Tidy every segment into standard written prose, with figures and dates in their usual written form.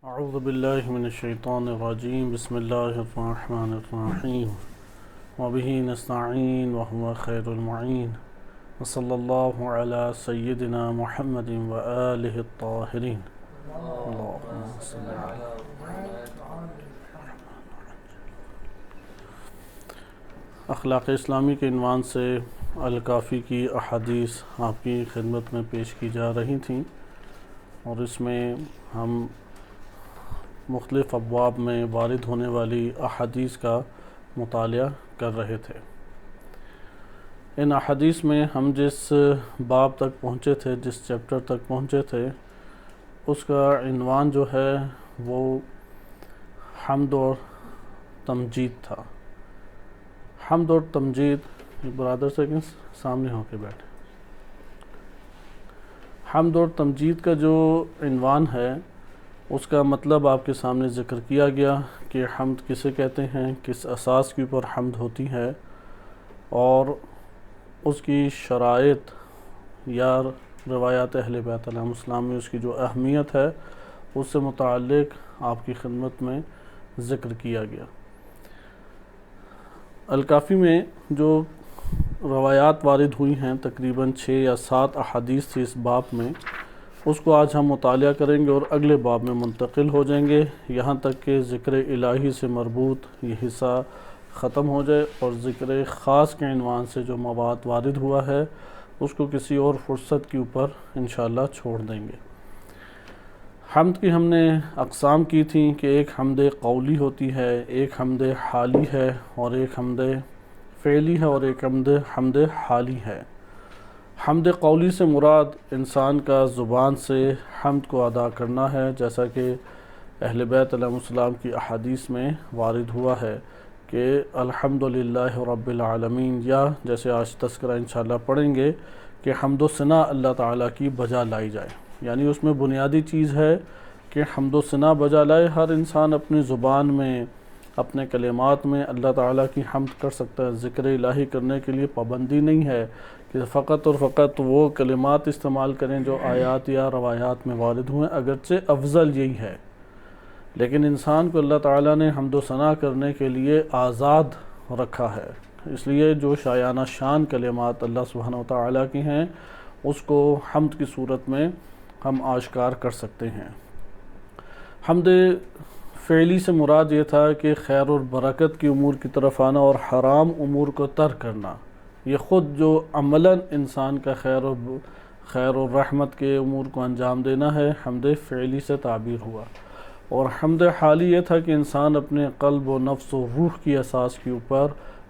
اعوذ باللہ من الشیطان الرجیم بسم اللہ الرحمن الرحیم وبہ نستعین وهو خیر المعین وصلی اللہ علی سیدنا محمد وآلہ الطاہرین اللہم صلی علی اخلاق اسلامی کے عنوان سے الکافی کی احادیث آپ کی خدمت میں پیش کی جا رہی تھیں، اور اس میں ہم مختلف ابواب میں وارد ہونے والی احادیث کا مطالعہ کر رہے تھے۔ ان احادیث میں ہم جس باب تک پہنچے تھے، جس چیپٹر تک پہنچے تھے، اس کا عنوان جو ہے وہ حمد اور تمجید تھا۔ حمد اور تمجید، برادر سے سامنے ہو کے بیٹھے۔ حمد اور تمجید کا جو عنوان ہے اس کا مطلب آپ کے سامنے ذکر کیا گیا کہ حمد کسے کہتے ہیں، کس اساس کے اوپر حمد ہوتی ہے، اور اس کی شرائط یا روایات اہل بیت علیہم السلام میں اس کی جو اہمیت ہے اس سے متعلق آپ کی خدمت میں ذکر کیا گیا۔ الکافی میں جو روایات وارد ہوئی ہیں، تقریباً 6 یا 7 احادیث تھی اس باب میں، اس کو آج ہم مطالعہ کریں گے اور اگلے باب میں منتقل ہو جائیں گے، یہاں تک کہ ذکر الہی سے مربوط یہ حصہ ختم ہو جائے اور ذکر خاص کے عنوان سے جو مواد وارد ہوا ہے اس کو کسی اور فرصت کے اوپر انشاءاللہ چھوڑ دیں گے۔ حمد کی ہم نے اقسام کی تھیں کہ ایک حمد قولی ہوتی ہے، ایک حمد حالی ہے، اور ایک حمد فعلی ہے، اور ایک حمد حالی ہے۔ حمد قولی سے مراد انسان کا زبان سے حمد کو ادا کرنا ہے، جیسا کہ اہل بیت علیہ السلام کی احادیث میں وارد ہوا ہے کہ الحمدللہ رب العالمین، یا جیسے آج تذکرہ انشاءاللہ پڑھیں گے کہ حمد و ثنا اللہ تعالیٰ کی بجا لائی جائے، یعنی اس میں بنیادی چیز ہے کہ حمد و ثنا بجا لائے۔ ہر انسان اپنی زبان میں، اپنے کلمات میں اللہ تعالیٰ کی حمد کر سکتا ہے۔ ذکر الہی کرنے کے لیے پابندی نہیں ہے کہ فقط اور فقط وہ کلمات استعمال کریں جو آیات یا روایات میں وارد ہوئے، اگرچہ افضل یہی ہے، لیکن انسان کو اللہ تعالیٰ نے حمد و ثنا کرنے کے لیے آزاد رکھا ہے، اس لیے جو شایانہ شان کلمات اللہ سبحانہ و تعالیٰ کی ہیں اس کو حمد کی صورت میں ہم آشکار کر سکتے ہیں۔ حمد فعلی سے مراد یہ تھا کہ خیر اور برکت کی امور کی طرف آنا اور حرام امور کو ترک کرنا، یہ خود جو عملاً انسان کا خیر و رحمت کے امور کو انجام دینا ہے، حمد فعلی سے تعبیر ہوا۔ اور حمد حالی یہ تھا کہ انسان اپنے قلب و نفس و روح کی اساس کے اوپر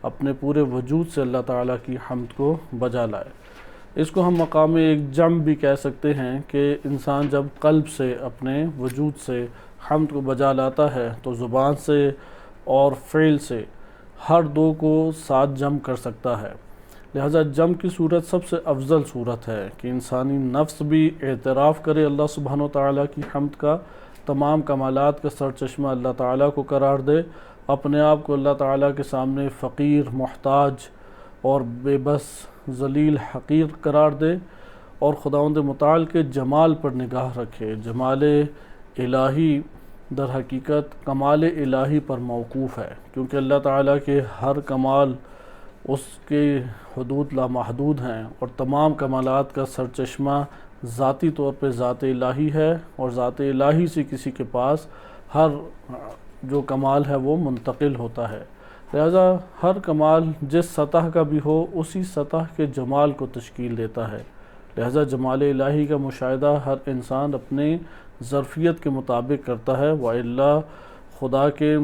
اپنے پورے وجود سے اللہ تعالیٰ کی حمد کو بجا لائے۔ اس کو ہم مقام ایک جم بھی کہہ سکتے ہیں کہ انسان جب قلب سے، اپنے وجود سے حمد کو بجا لاتا ہے تو زبان سے اور فعل سے ہر دو کو ساتھ جم کر سکتا ہے۔ لہذا جم کی صورت سب سے افضل صورت ہے کہ انسانی نفس بھی اعتراف کرے اللہ سبحانہ و تعالیٰ کی حمد کا، تمام کمالات کا سرچشمہ اللہ تعالیٰ کو قرار دے، اپنے آپ کو اللہ تعالیٰ کے سامنے فقیر، محتاج اور بے بس، ذلیل، حقیر قرار دے، اور خداوند متعال کے جمال پر نگاہ رکھے۔ جمال الہی در حقیقت کمال الہی پر موقوف ہے، کیونکہ اللہ تعالیٰ کے ہر کمال اس کے حدود لامحدود ہیں، اور تمام کمالات کا سرچشمہ ذاتی طور پہ ذات الہی ہے، اور ذات الہی سے کسی کے پاس ہر جو کمال ہے وہ منتقل ہوتا ہے۔ لہذا ہر کمال جس سطح کا بھی ہو اسی سطح کے جمال کو تشکیل دیتا ہے، لہذا جمال الہی کا مشاہدہ ہر انسان اپنے ظرفیت کے مطابق کرتا ہے، وَإِلَّا خدا کے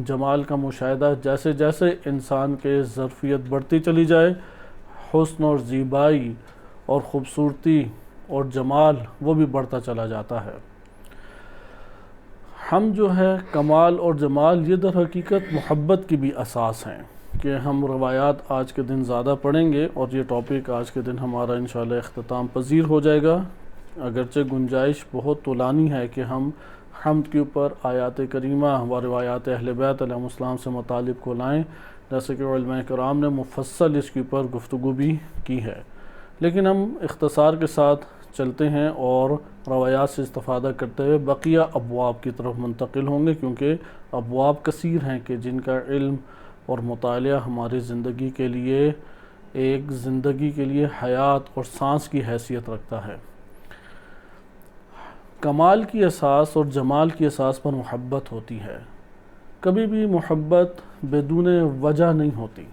جمال کا مشاہدہ جیسے جیسے انسان کے ظرفیت بڑھتی چلی جائے، حسن اور زیبائی اور خوبصورتی اور جمال وہ بھی بڑھتا چلا جاتا ہے۔ ہم جو ہے کمال اور جمال یہ در حقیقت محبت کی بھی اساس ہیں، کہ ہم روایات آج کے دن زیادہ پڑھیں گے، اور یہ ٹاپک آج کے دن ہمارا انشاءاللہ اختتام پذیر ہو جائے گا، اگرچہ گنجائش بہت طولانی ہے کہ ہم حمد کے اوپر آیات کریمہ و روایات اہل بیت علیہم السلام سے مطالب کو لائیں، جیسے کہ علماء کرام نے مفصل اس کے اوپر گفتگو بھی کی ہے، لیکن ہم اختصار کے ساتھ چلتے ہیں اور روایات سے استفادہ کرتے ہوئے بقیہ ابواب کی طرف منتقل ہوں گے، کیونکہ ابواب کثیر ہیں کہ جن کا علم اور مطالعہ ہماری زندگی کے لیے حیات اور سانس کی حیثیت رکھتا ہے۔ کمال کی اساس اور جمال کی اساس پر محبت ہوتی ہے، کبھی بھی محبت بدون وجہ نہیں ہوتی،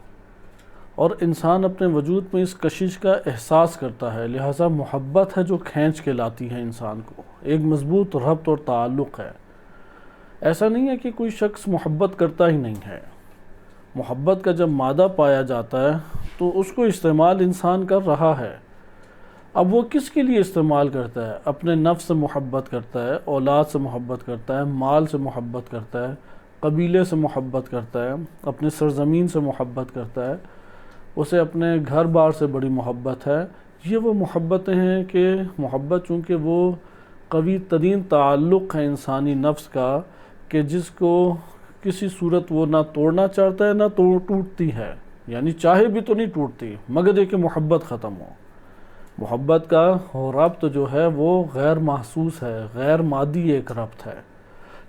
اور انسان اپنے وجود میں اس کشش کا احساس کرتا ہے، لہٰذا محبت ہے جو کھینچ کے لاتی ہے انسان کو، ایک مضبوط ربط اور تعلق ہے۔ ایسا نہیں ہے کہ کوئی شخص محبت کرتا ہی نہیں ہے، محبت کا جب مادہ پایا جاتا ہے تو اس کو استعمال انسان کر رہا ہے۔ اب وہ کس کے لیے استعمال کرتا ہے؟ اپنے نفس سے محبت کرتا ہے، اولاد سے محبت کرتا ہے، مال سے محبت کرتا ہے، قبیلے سے محبت کرتا ہے، اپنے سرزمین سے محبت کرتا ہے، اسے اپنے گھر بار سے بڑی محبت ہے۔ یہ وہ محبتیں ہیں کہ محبت چونکہ وہ قوی ترین تعلق ہے انسانی نفس کا کہ جس کو کسی صورت وہ نہ توڑنا چاہتا ہے نہ ٹوٹتی ہے، یعنی چاہے بھی تو نہیں ٹوٹتی مگر یہ کہ محبت ختم ہو۔ محبت کا ربط جو ہے وہ غیر محسوس ہے، غیر مادی ایک ربط ہے،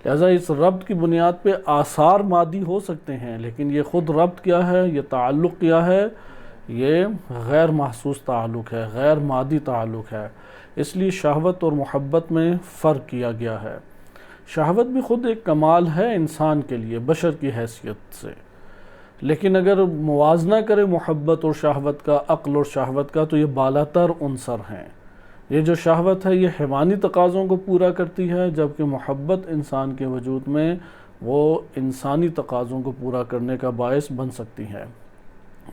لہذا اس ربط کی بنیاد پہ آثار مادی ہو سکتے ہیں، لیکن یہ خود ربط کیا ہے، یہ تعلق کیا ہے، یہ غیر محسوس تعلق ہے، غیر مادی تعلق ہے۔ اس لیے شہوت اور محبت میں فرق کیا گیا ہے۔ شہوت بھی خود ایک کمال ہے انسان کے لیے بشر کی حیثیت سے، لیکن اگر موازنہ کرے محبت اور شہوت کا، عقل اور شہوت کا، تو یہ بالاتر عنصر ہیں۔ یہ جو شہوت ہے یہ حیوانی تقاضوں کو پورا کرتی ہے، جبکہ محبت انسان کے وجود میں وہ انسانی تقاضوں کو پورا کرنے کا باعث بن سکتی ہے۔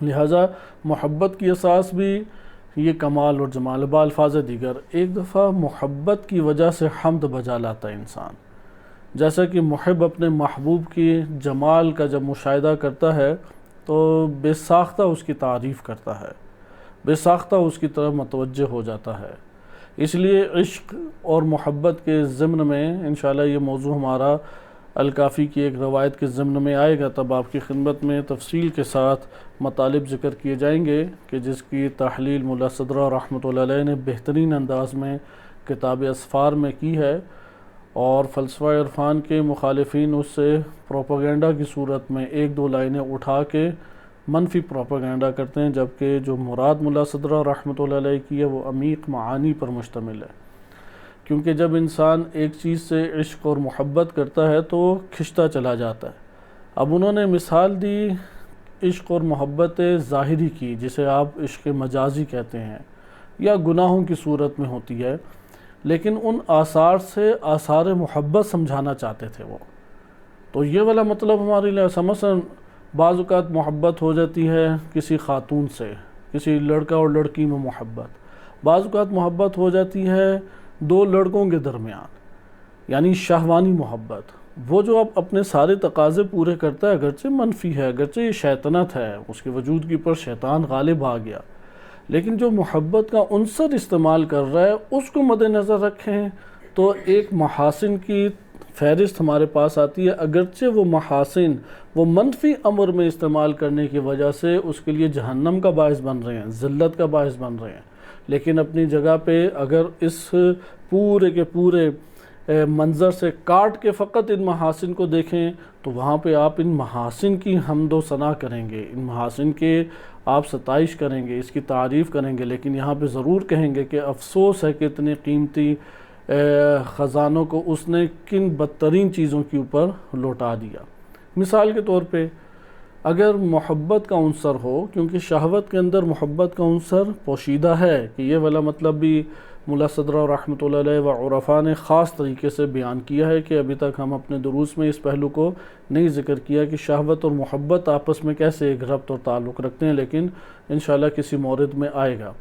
لہٰذا محبت کی اساس بھی یہ کمال اور جمال۔ بالفاظ دیگر ایک دفعہ محبت کی وجہ سے حمد بجا لاتا ہے انسان، جیسا کہ محب اپنے محبوب کی جمال کا جب مشاہدہ کرتا ہے تو بے ساختہ اس کی تعریف کرتا ہے، بے ساختہ اس کی طرف متوجہ ہو جاتا ہے۔ اس لیے عشق اور محبت کے ضمن میں انشاءاللہ یہ موضوع ہمارا الکافی کی ایک روایت کے ضمن میں آئے گا، تب آپ کی خدمت میں تفصیل کے ساتھ مطالب ذکر کیے جائیں گے کہ جس کی تحلیل ملا صدرہ رحمۃ اللہ علیہ نے بہترین انداز میں کتاب اسفار میں کی ہے، اور فلسفہ عرفان کے مخالفین اس سے پروپیگنڈا کی صورت میں ایک دو لائنیں اٹھا کے منفی پروپیگنڈا کرتے ہیں، جبکہ جو مراد ملا صدرہ رحمۃ اللہ علیہ کی ہے وہ عمیق معانی پر مشتمل ہے، کیونکہ جب انسان ایک چیز سے عشق اور محبت کرتا ہے تو کھنچتا چلا جاتا ہے۔ اب انہوں نے مثال دی عشق اور محبت ظاہری کی، جسے آپ عشق مجازی کہتے ہیں، یا گناہوں کی صورت میں ہوتی ہے، لیکن ان آثار سے آثار محبت سمجھانا چاہتے تھے وہ۔ تو یہ والا مطلب ہمارے لیے مثلا بعض اوقات محبت ہو جاتی ہے کسی خاتون سے، کسی لڑکا اور لڑکی میں محبت، بعض اوقات محبت ہو جاتی ہے دو لڑکوں کے درمیان، یعنی شہوانی محبت، وہ جو اب اپنے سارے تقاضے پورے کرتا ہے، اگرچہ منفی ہے، اگرچہ یہ شیطنت ہے، اس کے وجود کے اوپر شیطان غالب آ گیا، لیکن جو محبت کا عنصر استعمال کر رہا ہے اس کو مد نظر رکھیں تو ایک محاسن کی فہرست ہمارے پاس آتی ہے، اگرچہ وہ محاسن وہ منفی امر میں استعمال کرنے کی وجہ سے اس کے لیے جہنم کا باعث بن رہے ہیں، ذلت کا باعث بن رہے ہیں، لیکن اپنی جگہ پہ اگر اس پورے کے پورے منظر سے کاٹ کے فقط ان محاسن کو دیکھیں تو وہاں پہ آپ ان محاسن کی حمد و ثنا کریں گے، ان محاسن کے آپ ستائش کریں گے، اس کی تعریف کریں گے، لیکن یہاں پہ ضرور کہیں گے کہ افسوس ہے کہ اتنے قیمتی خزانوں کو اس نے کن بدترین چیزوں کے اوپر لوٹا دیا۔ مثال کے طور پہ اگر محبت کا عنصر ہو، کیونکہ شہوت کے اندر محبت کا عنصر پوشیدہ ہے، کہ یہ والا مطلب بھی ملا صدرہ رحمۃ اللہ علیہ و عرفاء نے خاص طریقے سے بیان کیا ہے کہ ابھی تک ہم اپنے دروس میں اس پہلو کو نہیں ذکر کیا کہ شہوت اور محبت آپس میں کیسے ایک ربط اور تعلق رکھتے ہیں، لیکن انشاءاللہ کسی مورد میں آئے گا۔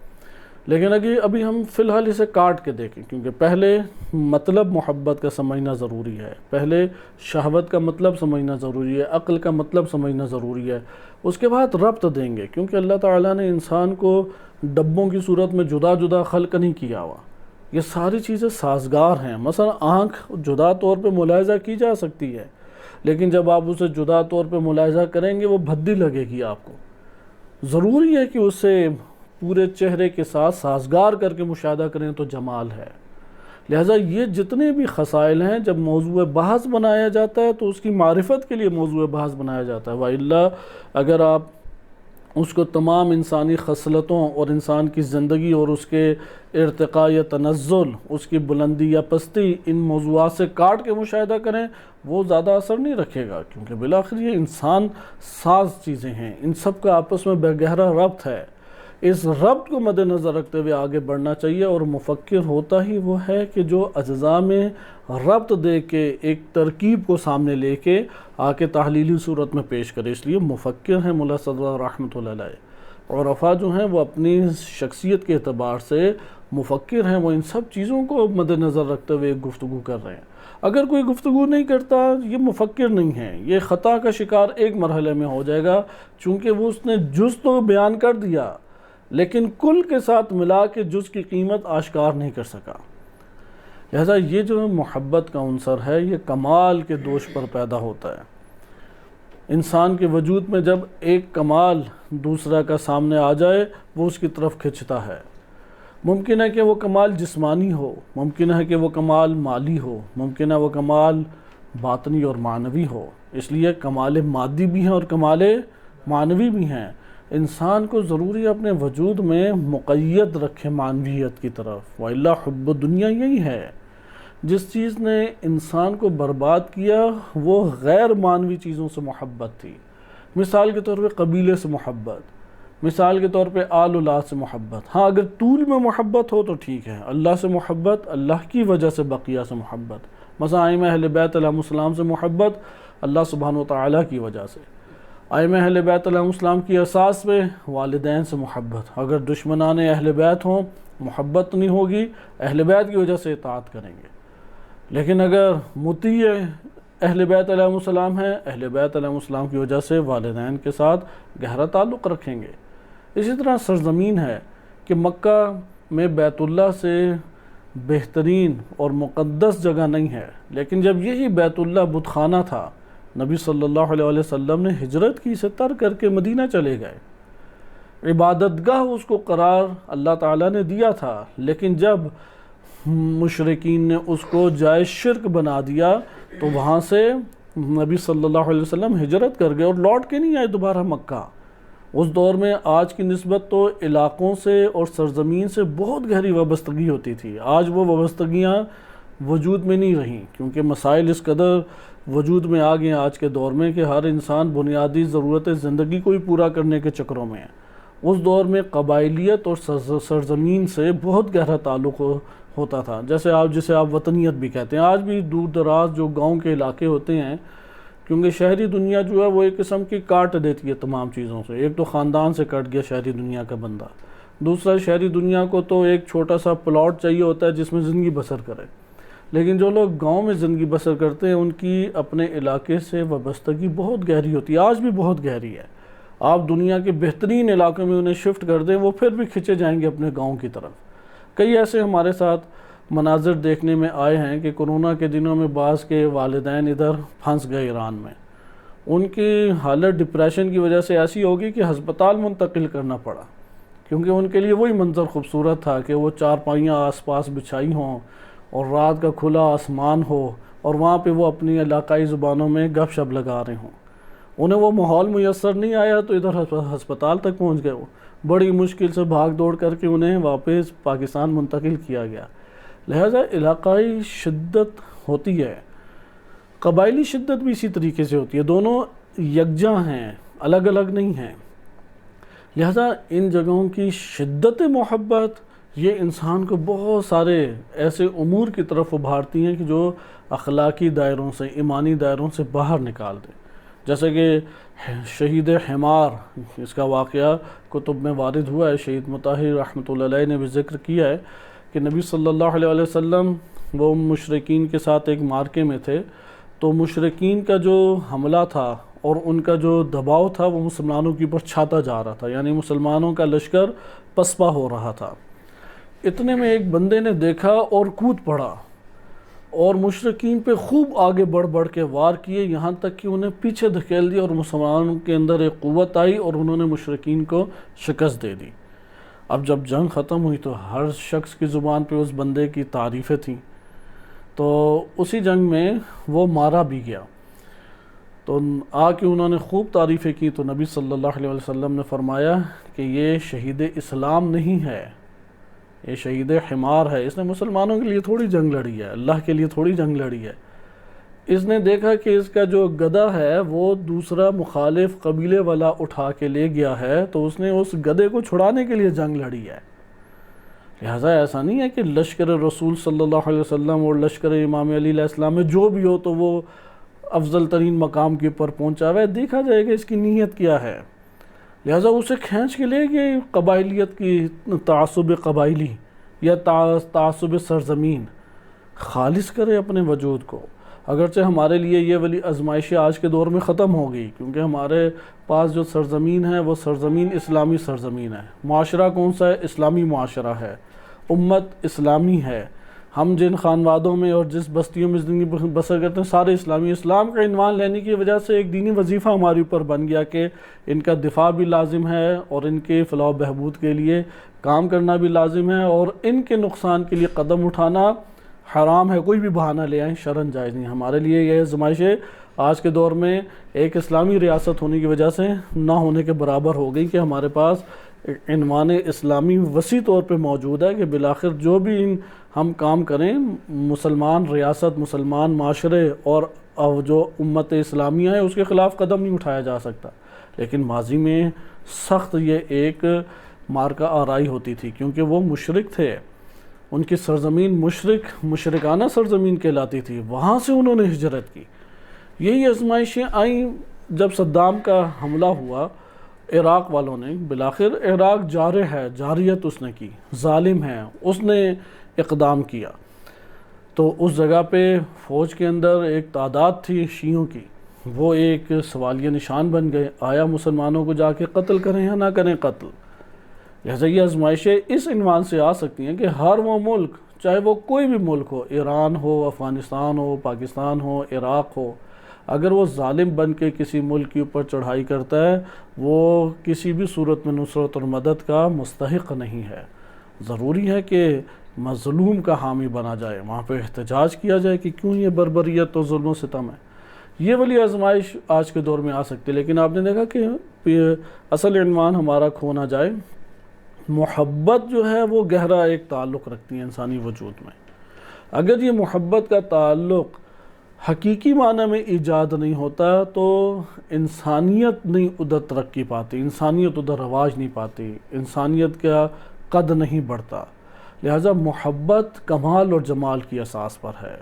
لیکن ابھی ہم فی الحال اسے کاٹ کے دیکھیں، کیونکہ پہلے مطلب محبت کا سمجھنا ضروری ہے، پہلے شہوت کا مطلب سمجھنا ضروری ہے، عقل کا مطلب سمجھنا ضروری ہے، اس کے بعد ربط دیں گے، کیونکہ اللہ تعالیٰ نے انسان کو ڈبوں کی صورت میں جدا جدا خلق نہیں کیا ہوا، یہ ساری چیزیں سازگار ہیں۔ مثلا آنکھ جدا طور پہ ملاحظہ کی جا سکتی ہے، لیکن جب آپ اسے جدا طور پہ ملاحظہ کریں گے وہ بھدی لگے گی آپ کو، ضروری ہے کہ اسے پورے چہرے کے ساتھ سازگار کر کے مشاہدہ کریں تو جمال ہے۔ لہٰذا یہ جتنے بھی خصائل ہیں جب موضوع بحث بنایا جاتا ہے تو اس کی معرفت کے لیے موضوع بحث بنایا جاتا ہے، وَإِلَّا اگر آپ اس کو تمام انسانی خصلتوں اور انسان کی زندگی اور اس کے ارتقاء یا تنزل، اس کی بلندی یا پستی ان موضوعات سے کاٹ کے مشاہدہ کریں وہ زیادہ اثر نہیں رکھے گا، کیونکہ بالآخر یہ انسان ساز چیزیں ہیں، ان سب کا آپس میں گہرا ربط ہے۔ اس ربط کو مد نظر رکھتے ہوئے آگے بڑھنا چاہیے، اور مفکر ہوتا ہی وہ ہے کہ جو اجزاء میں ربط دے کے ایک ترکیب کو سامنے لے کے آ کے تحلیلی صورت میں پیش کرے۔ اس لیے مفکر ہیں ملا صدر رحمۃ اللہ علیہ، عرفاء جو ہیں وہ اپنی شخصیت کے اعتبار سے مفکر ہیں، وہ ان سب چیزوں کو مد نظر رکھتے ہوئے ایک گفتگو کر رہے ہیں۔ اگر کوئی گفتگو نہیں کرتا یہ مفکر نہیں ہے، یہ خطا کا شکار ایک مرحلے میں ہو جائے گا، چونکہ وہ اس نے جز تو بیان کر دیا لیکن کل کے ساتھ ملا کے جز کی قیمت آشکار نہیں کر سکا۔ لہذا یہ جو محبت کا عنصر ہے یہ کمال کے دوش پر پیدا ہوتا ہے۔ انسان کے وجود میں جب ایک کمال دوسرا کا سامنے آ جائے وہ اس کی طرف کھنچتا ہے۔ ممکن ہے کہ وہ کمال جسمانی ہو، ممکن ہے کہ وہ کمال مالی ہو، ممکن ہے وہ کمال باطنی اور معنوی ہو۔ اس لیے کمال مادی بھی ہیں اور کمال معنوی بھی ہیں۔ انسان کو ضروری اپنے وجود میں مقید رکھے معنویت کی طرف، وَإِلَّا حب دنیا یہی ہے۔ جس چیز نے انسان کو برباد کیا وہ غیر معنوی چیزوں سے محبت تھی۔ مثال کے طور پہ قبیلے سے محبت، مثال کے طور پہ آل اولاد سے محبت۔ ہاں اگر طول میں محبت ہو تو ٹھیک ہے، اللہ سے محبت، اللہ کی وجہ سے بقیہ سے محبت، مثلا ائمہ اہل بیت علیہم السلام سے محبت اللہ سبحانہ وتعالی کی وجہ سے، ائمہ اہل بیت علیہم السلام کی اساس پہ والدین سے محبت۔ اگر دشمنان اہل بیت ہوں محبت نہیں ہوگی، اہل بیت کی وجہ سے اطاعت کریں گے، لیکن اگر مطیع اہل بیت علیہم السلام ہیں، اہل بیت علیہم السلام کی وجہ سے والدین کے ساتھ گہرا تعلق رکھیں گے۔ اسی طرح سرزمین ہے کہ مکہ میں بیت اللہ سے بہترین اور مقدس جگہ نہیں ہے، لیکن جب یہی بیت اللہ بت خانہ تھا نبی صلی اللہ علیہ وسلم نے ہجرت کی، اسے ترک کر کے مدینہ چلے گئے۔ عبادت گاہ اس کو قرار اللہ تعالیٰ نے دیا تھا، لیکن جب مشرکین نے اس کو جائے شرک بنا دیا تو وہاں سے نبی صلی اللہ علیہ وسلم ہجرت کر گئے اور لوٹ کے نہیں آئے دوبارہ مکہ۔ اس دور میں آج کی نسبت تو علاقوں سے اور سرزمین سے بہت گہری وابستگی ہوتی تھی، آج وہ وابستگیاں وجود میں نہیں رہیں، کیونکہ مسائل اس قدر وجود میں آ گئے ہیں آج کے دور میں کہ ہر انسان بنیادی ضرورت زندگی کو ہی پورا کرنے کے چکروں میں ہے۔ اس دور میں قبائلیت اور سرزمین سے بہت گہرا تعلق ہوتا تھا، جسے آپ وطنیت بھی کہتے ہیں۔ آج بھی دور دراز جو گاؤں کے علاقے ہوتے ہیں، کیونکہ شہری دنیا جو ہے وہ ایک قسم کی کاٹ دیتی ہے تمام چیزوں سے۔ ایک تو خاندان سے کٹ گیا شہری دنیا کا بندہ، دوسرا شہری دنیا کو تو ایک چھوٹا سا پلاٹ چاہیے ہوتا ہے جس میں زندگی بسر کرے، لیکن جو لوگ گاؤں میں زندگی بسر کرتے ہیں ان کی اپنے علاقے سے وابستگی بہت گہری ہوتی ہے، آج بھی بہت گہری ہے۔ آپ دنیا کے بہترین علاقوں میں انہیں شفٹ کر دیں وہ پھر بھی کھنچے جائیں گے اپنے گاؤں کی طرف۔ کئی ایسے ہمارے ساتھ مناظر دیکھنے میں آئے ہیں کہ کورونا کے دنوں میں بعض کے والدین ادھر پھنس گئے ایران میں، ان کی حالت ڈپریشن کی وجہ سے ایسی ہوگی کہ ہسپتال منتقل کرنا پڑا، کیونکہ ان کے لیے وہی منظر خوبصورت تھا کہ وہ چارپائیاں آس پاس بچھائی ہوں اور رات کا کھلا آسمان ہو اور وہاں پہ وہ اپنی علاقائی زبانوں میں گپ شپ لگا رہے ہوں۔ انہیں وہ ماحول میسر نہیں آیا تو ادھر ہسپتال تک پہنچ گئے، وہ بڑی مشکل سے بھاگ دوڑ کر کے انہیں واپس پاکستان منتقل کیا گیا۔ لہذا علاقائی شدت ہوتی ہے، قبائلی شدت بھی اسی طریقے سے ہوتی ہے، دونوں یکجاں ہیں، الگ الگ نہیں ہیں۔ لہذا ان جگہوں کی شدت محبت یہ انسان کو بہت سارے ایسے امور کی طرف ابھارتی ہیں کہ جو اخلاقی دائروں سے، ایمانی دائروں سے باہر نکال دیں، جیسے کہ شہید حمار، اس کا واقعہ کتب میں وارد ہوا ہے، شہید مطہر رحمۃ اللہ علیہ نے بھی ذکر کیا ہے کہ نبی صلی اللہ علیہ وسلم وہ مشرکین کے ساتھ ایک مارکے میں تھے، تو مشرکین کا جو حملہ تھا اور ان کا جو دباؤ تھا وہ مسلمانوں کے اوپر چھاتا جا رہا تھا، یعنی مسلمانوں کا لشکر پسپا ہو رہا تھا۔ اتنے میں ایک بندے نے دیکھا اور کود پڑا اور مشرکین پہ خوب آگے بڑھ بڑھ کے وار کیے، یہاں تک کہ انہیں پیچھے دھکیل دیا اور مسلمانوں کے اندر ایک قوت آئی اور انہوں نے مشرکین کو شکست دے دی۔ اب جب جنگ ختم ہوئی تو ہر شخص کی زبان پہ اس بندے کی تعریفیں تھیں، تو اسی جنگ میں وہ مارا بھی گیا، تو آ کے انہوں نے خوب تعریفیں کی، تو نبی صلی اللہ علیہ وسلم نے فرمایا کہ یہ شہید اسلام نہیں ہے، یہ شہید حمار ہے، اس نے مسلمانوں کے لیے تھوڑی جنگ لڑی ہے، اللہ کے لیے تھوڑی جنگ لڑی ہے۔ اس نے دیکھا کہ اس کا جو گدھا ہے وہ دوسرا مخالف قبیلے والا اٹھا کے لے گیا ہے، تو اس نے اس گدھے کو چھڑانے کے لیے جنگ لڑی ہے۔ لہٰذا ایسا نہیں ہے کہ لشکر رسول صلی اللہ علیہ وسلم اور لشکر امام علی علیہ السلام میں جو بھی ہو تو وہ افضل ترین مقام کے اوپر پہنچا ہوا ہے، دیکھا جائے گا اس کی نیت کیا ہے۔ لہٰذا اسے کھینچ کے لے گئے قبائلیت کی، تعصب قبائلی یا تعصب سرزمین، خالص کرے اپنے وجود کو۔ اگرچہ ہمارے لیے یہ والی آزمائشیں آج کے دور میں ختم ہو گئی، کیونکہ ہمارے پاس جو سرزمین ہے وہ سرزمین اسلامی سرزمین ہے۔ معاشرہ کون سا ہے؟ اسلامی معاشرہ ہے، امت اسلامی ہے۔ ہم جن خانوادوں میں اور جس بستیوں میں زندگی بسر کرتے ہیں سارے اسلامی، اسلام کا عنوان لینے کی وجہ سے ایک دینی وظیفہ ہمارے اوپر بن گیا کہ ان کا دفاع بھی لازم ہے اور ان کے فلاح و بہبود کے لیے کام کرنا بھی لازم ہے، اور ان کے نقصان کے لیے قدم اٹھانا حرام ہے، کوئی بھی بہانہ لے آئیں شرعاً جائز نہیں۔ ہمارے لیے یہ آزمائشیں آج کے دور میں ایک اسلامی ریاست ہونے کی وجہ سے نہ ہونے کے برابر ہو گئی کہ ہمارے پاس عنوان اسلامی وسیع طور پہ موجود ہے کہ بالآخر جو بھی ہم کام کریں مسلمان ریاست، مسلمان معاشرے اور جو امت اسلامیہ ہے اس کے خلاف قدم نہیں اٹھایا جا سکتا۔ لیکن ماضی میں سخت یہ ایک مارکہ آرائی ہوتی تھی، کیونکہ وہ مشرک تھے، ان کی سرزمین مشرکانہ سرزمین کہلاتی تھی، وہاں سے انہوں نے ہجرت کی۔ یہی آزمائشیں آئیں جب صدام کا حملہ ہوا عراق والوں نے، بالآخر عراق جارح ہے، جارحیت اس نے کی، ظالم ہے، اس نے اقدام کیا، تو اس جگہ پہ فوج کے اندر ایک تعداد تھی شیعوں کی، وہ ایک سوالیہ نشان بن گئے، آیا مسلمانوں کو جا کے قتل کریں یا نہ کریں قتل۔ لہٰذا یہ آزمائشیں اس عنوان سے آ سکتی ہیں کہ ہر وہ ملک، چاہے وہ کوئی بھی ملک ہو، ایران ہو، افغانستان ہو، پاکستان ہو، عراق ہو، اگر وہ ظالم بن کے کسی ملک کے اوپر چڑھائی کرتا ہے وہ کسی بھی صورت میں نصرت اور مدد کا مستحق نہیں ہے۔ ضروری ہے کہ مظلوم کا حامی بنا جائے، وہاں پہ احتجاج کیا جائے کہ کیوں یہ بربریت اور ظلم و ستم ہے۔ یہ والی آزمائش آج کے دور میں آ سکتی ہے، لیکن آپ نے دیکھا کہ اصل عنوان ہمارا کھو نہ جائے۔ محبت جو ہے وہ گہرا ایک تعلق رکھتی ہے انسانی وجود میں۔ اگر یہ محبت کا تعلق حقیقی معنی میں ایجاد نہیں ہوتا تو انسانیت نہیں ادھر ترقی پاتی، انسانیت ادھر رواج نہیں پاتی، انسانیت کا قد نہیں بڑھتا۔ لہٰذا محبت کمال اور جمال کی اساس پر ہے۔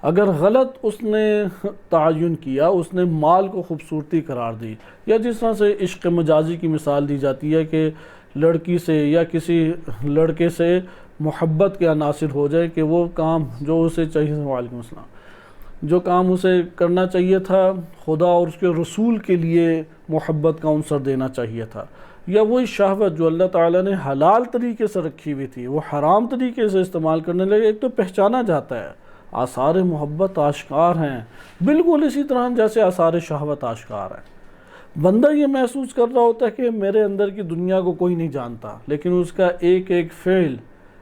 اگر غلط اس نے تعین کیا، اس نے مال کو خوبصورتی قرار دی، یا جس طرح سے عشق مجازی کی مثال دی جاتی ہے کہ لڑکی سے یا کسی لڑکے سے محبت کے عناصر ہو جائے کہ وہ کام جو اسے چاہیے، وعلیکم السلام، جو کام اسے کرنا چاہیے تھا خدا اور اس کے رسول کے لیے محبت کا عنصر دینا چاہیے تھا، یا وہی شہوت جو اللہ تعالیٰ نے حلال طریقے سے رکھی ہوئی تھی وہ حرام طریقے سے استعمال کرنے لگے، ایک تو پہچانا جاتا ہے، آثار محبت آشکار ہیں، بالکل اسی طرح جیسے آثار شہوت آشکار ہیں۔ بندہ یہ محسوس کر رہا ہوتا ہے کہ میرے اندر کی دنیا کو کوئی نہیں جانتا، لیکن اس کا ایک ایک فعل،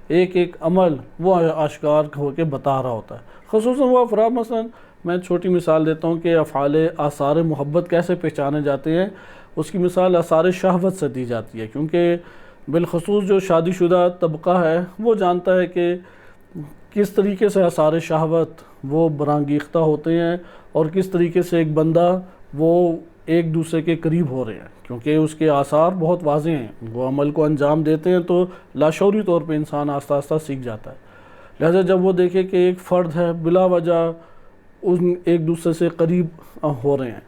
ایک ایک عمل وہ آشکار ہو کے بتا رہا ہوتا ہے۔ خصوصاً وہ افراد، مثلا میں چھوٹی مثال دیتا ہوں کہ افعال آثار محبت کیسے پہچانے جاتے ہیں، اس کی مثال آثار شہوت سے دی جاتی ہے، کیونکہ بالخصوص جو شادی شدہ طبقہ ہے وہ جانتا ہے کہ کس طریقے سے آثار شہوت وہ برانگیختہ ہوتے ہیں اور کس طریقے سے ایک بندہ وہ ایک دوسرے کے قریب ہو رہے ہیں، کیونکہ اس کے آثار بہت واضح ہیں، وہ عمل کو انجام دیتے ہیں تو لاشعوری طور پہ انسان آہستہ آہستہ سیکھ جاتا ہے۔ لہذا جب وہ دیکھے کہ ایک فرد ہے بلا وجہ ان ایک دوسرے سے قریب ہو رہے ہیں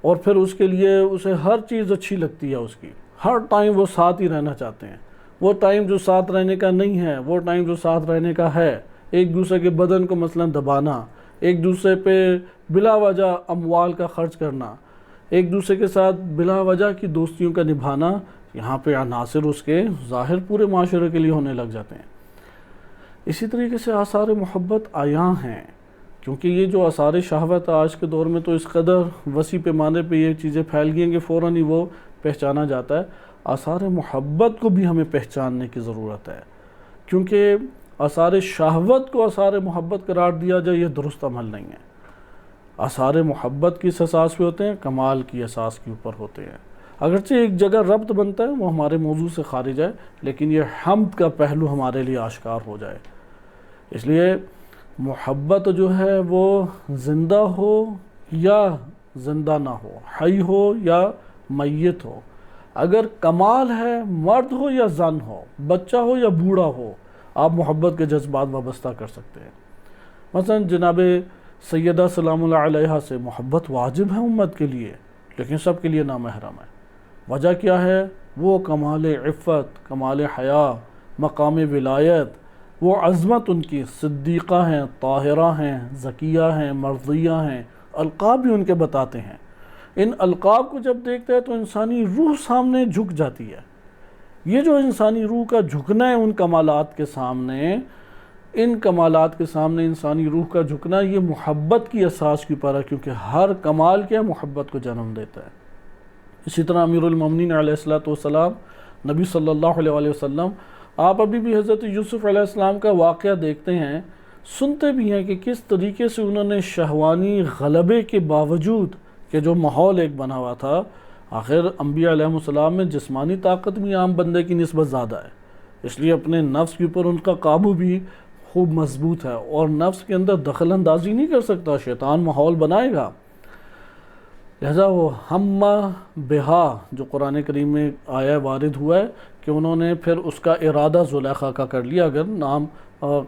اور پھر اس کے لیے اسے ہر چیز اچھی لگتی ہے، اس کی ہر ٹائم وہ ساتھ ہی رہنا چاہتے ہیں، وہ ٹائم جو ساتھ رہنے کا نہیں ہے وہ ٹائم جو ساتھ رہنے کا ہے، ایک دوسرے کے بدن کو مثلا دبانا، ایک دوسرے پہ بلا وجہ اموال کا خرچ کرنا، ایک دوسرے کے ساتھ بلا وجہ کی دوستیوں کا نبھانا، یہاں پہ عناصر اس کے ظاہر پورے معاشرے کے لیے ہونے لگ جاتے ہیں۔ اسی طریقے سے آثار محبت عیاں ہیں، کیونکہ یہ جو آثار شہوت آج کے دور میں تو اس قدر وسیع پیمانے پہ یہ چیزیں پھیل گئی ہیں کہ فوراً ہی وہ پہچانا جاتا ہے۔ آثار محبت کو بھی ہمیں پہچاننے کی ضرورت ہے، کیونکہ آثار شہوت کو آثار محبت قرار دیا جائے یہ درست عمل نہیں ہے۔ آثار محبت کس اساس پہ ہوتے ہیں؟ کمال کی اساس کے اوپر ہوتے ہیں۔ اگرچہ ایک جگہ ربط بنتا ہے، وہ ہمارے موضوع سے خارج ہے، لیکن یہ حمد کا پہلو ہمارے لیے آشکار ہو جائے۔ اس لیے محبت جو ہے وہ زندہ ہو یا زندہ نہ ہو، حی ہو یا میت ہو، اگر کمال ہے مرد ہو یا زن ہو، بچہ ہو یا بوڑھا ہو، آپ محبت کے جذبات وابستہ کر سکتے ہیں۔ مثلا جناب سیدہ سلام اللہ علیہا سے محبت واجب ہے امت کے لیے، لیکن سب کے لیے نامحرم ہے۔ وجہ کیا ہے؟ وہ کمال عفت، کمال حیا، مقام ولایت، وہ عظمت ان کی صدیقہ ہیں، طاہرہ ہیں، زکیہ ہیں، مرضیہ ہیں، القاب بھی ان کے بتاتے ہیں۔ ان القاب کو جب دیکھتا ہے تو انسانی روح سامنے جھک جاتی ہے۔ یہ جو انسانی روح کا جھکنا ہے ان کمالات کے سامنے، ان کمالات کے سامنے انسانی روح کا جھکنا، یہ محبت کی اساس کے اوپر ہے، کیونکہ ہر کمال کیا محبت کو جنم دیتا ہے۔ اسی طرح امیر المومنین علیہ السلام نبی صلی اللہ علیہ وسلم، آپ ابھی بھی حضرت یوسف علیہ السلام کا واقعہ دیکھتے ہیں، سنتے بھی ہیں کہ کس طریقے سے انہوں نے شہوانی غلبے کے باوجود کہ جو ماحول ایک بنا ہوا تھا، آخر انبیاء علیہ السلام میں جسمانی طاقت بھی عام بندے کی نسبت زیادہ ہے، اس لیے اپنے نفس کے اوپر ان کا قابو بھی خوب مضبوط ہے، اور نفس کے اندر دخل اندازی نہیں کر سکتا، شیطان ماحول بنائے گا۔ لہذا وہ ہمہ بہا جو قرآن کریم میں آیا وارد ہوا ہے کہ انہوں نے پھر اس کا ارادہ زلیخا کا کر لیا۔ اگر نام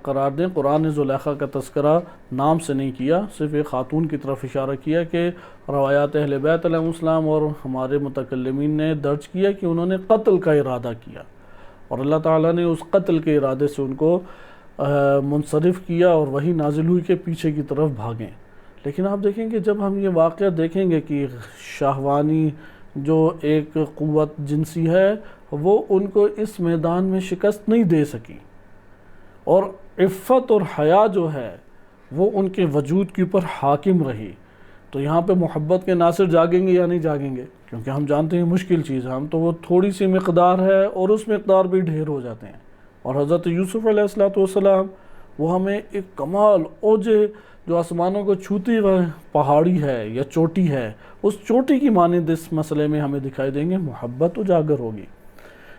قرار دیں، قرآن نے زلیخا کا تذکرہ نام سے نہیں کیا، صرف ایک خاتون کی طرف اشارہ کیا کہ روایات اہل بیت علیہ السلام اور ہمارے متکلمین نے درج کیا کہ انہوں نے قتل کا ارادہ کیا، اور اللہ تعالیٰ نے اس قتل کے ارادے سے ان کو منصرف کیا اور وہی نازل ہوئی کہ پیچھے کی طرف بھاگیں۔ لیکن آپ دیکھیں گے جب ہم یہ واقعہ دیکھیں گے کہ شہوانی جو ایک قوت جنسی ہے وہ ان کو اس میدان میں شکست نہیں دے سکی، اور عفت اور حیا جو ہے وہ ان کے وجود کے اوپر حاکم رہی، تو یہاں پہ محبت کے عناصر جاگیں گے یا نہیں جاگیں گے؟ کیونکہ ہم جانتے ہیں مشکل چیز ہے، ہم تو وہ تھوڑی سی مقدار ہے اور اس مقدار بھی ڈھیر ہو جاتے ہیں۔ اور حضرت یوسف علیہ السلام وہ ہمیں ایک کمال اوجے جو آسمانوں کو چھوتی ہوئی پہاڑی ہے یا چوٹی ہے، اس چوٹی کی مانند اس مسئلے میں ہمیں دکھائی دیں گے، محبت اجاگر ہوگی۔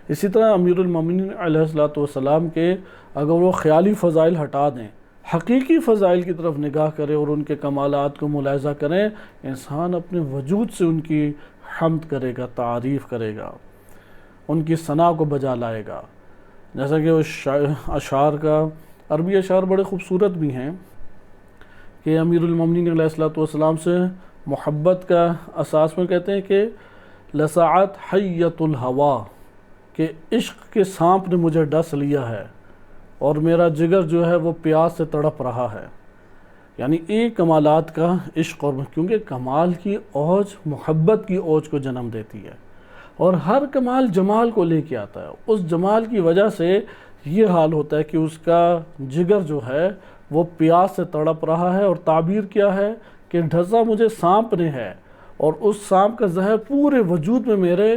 اسی طرح امیر المومنین علیہ السلام کے اگر وہ خیالی فضائل ہٹا دیں، حقیقی فضائل کی طرف نگاہ کرے اور ان کے کمالات کو ملاحظہ کریں، انسان اپنے وجود سے ان کی حمد کرے گا، تعریف کرے گا، ان کی ثنا کو بجا لائے گا۔ جیسا کہ اس اشعار کا عربی اشعار بڑے خوبصورت بھی ہیں کہ امیر المومنین علیہ السلام سے محبت کا اساس میں کہتے ہیں کہ لسعت حیت الہوا، کہ عشق کے سانپ نے مجھے ڈس لیا ہے اور میرا جگر جو ہے وہ پیاس سے تڑپ رہا ہے۔ یعنی ایک کمالات کا عشق، اور کیونکہ کمال کی اوج محبت کی اوج کو جنم دیتی ہے، اور ہر کمال جمال کو لے کے آتا ہے، اس جمال کی وجہ سے یہ حال ہوتا ہے کہ اس کا جگر جو ہے وہ پیاس سے تڑپ رہا ہے، اور تعبیر کیا ہے کہ ڈھسا مجھے سانپ نے ہے، اور اس سانپ کا زہر پورے وجود میں میرے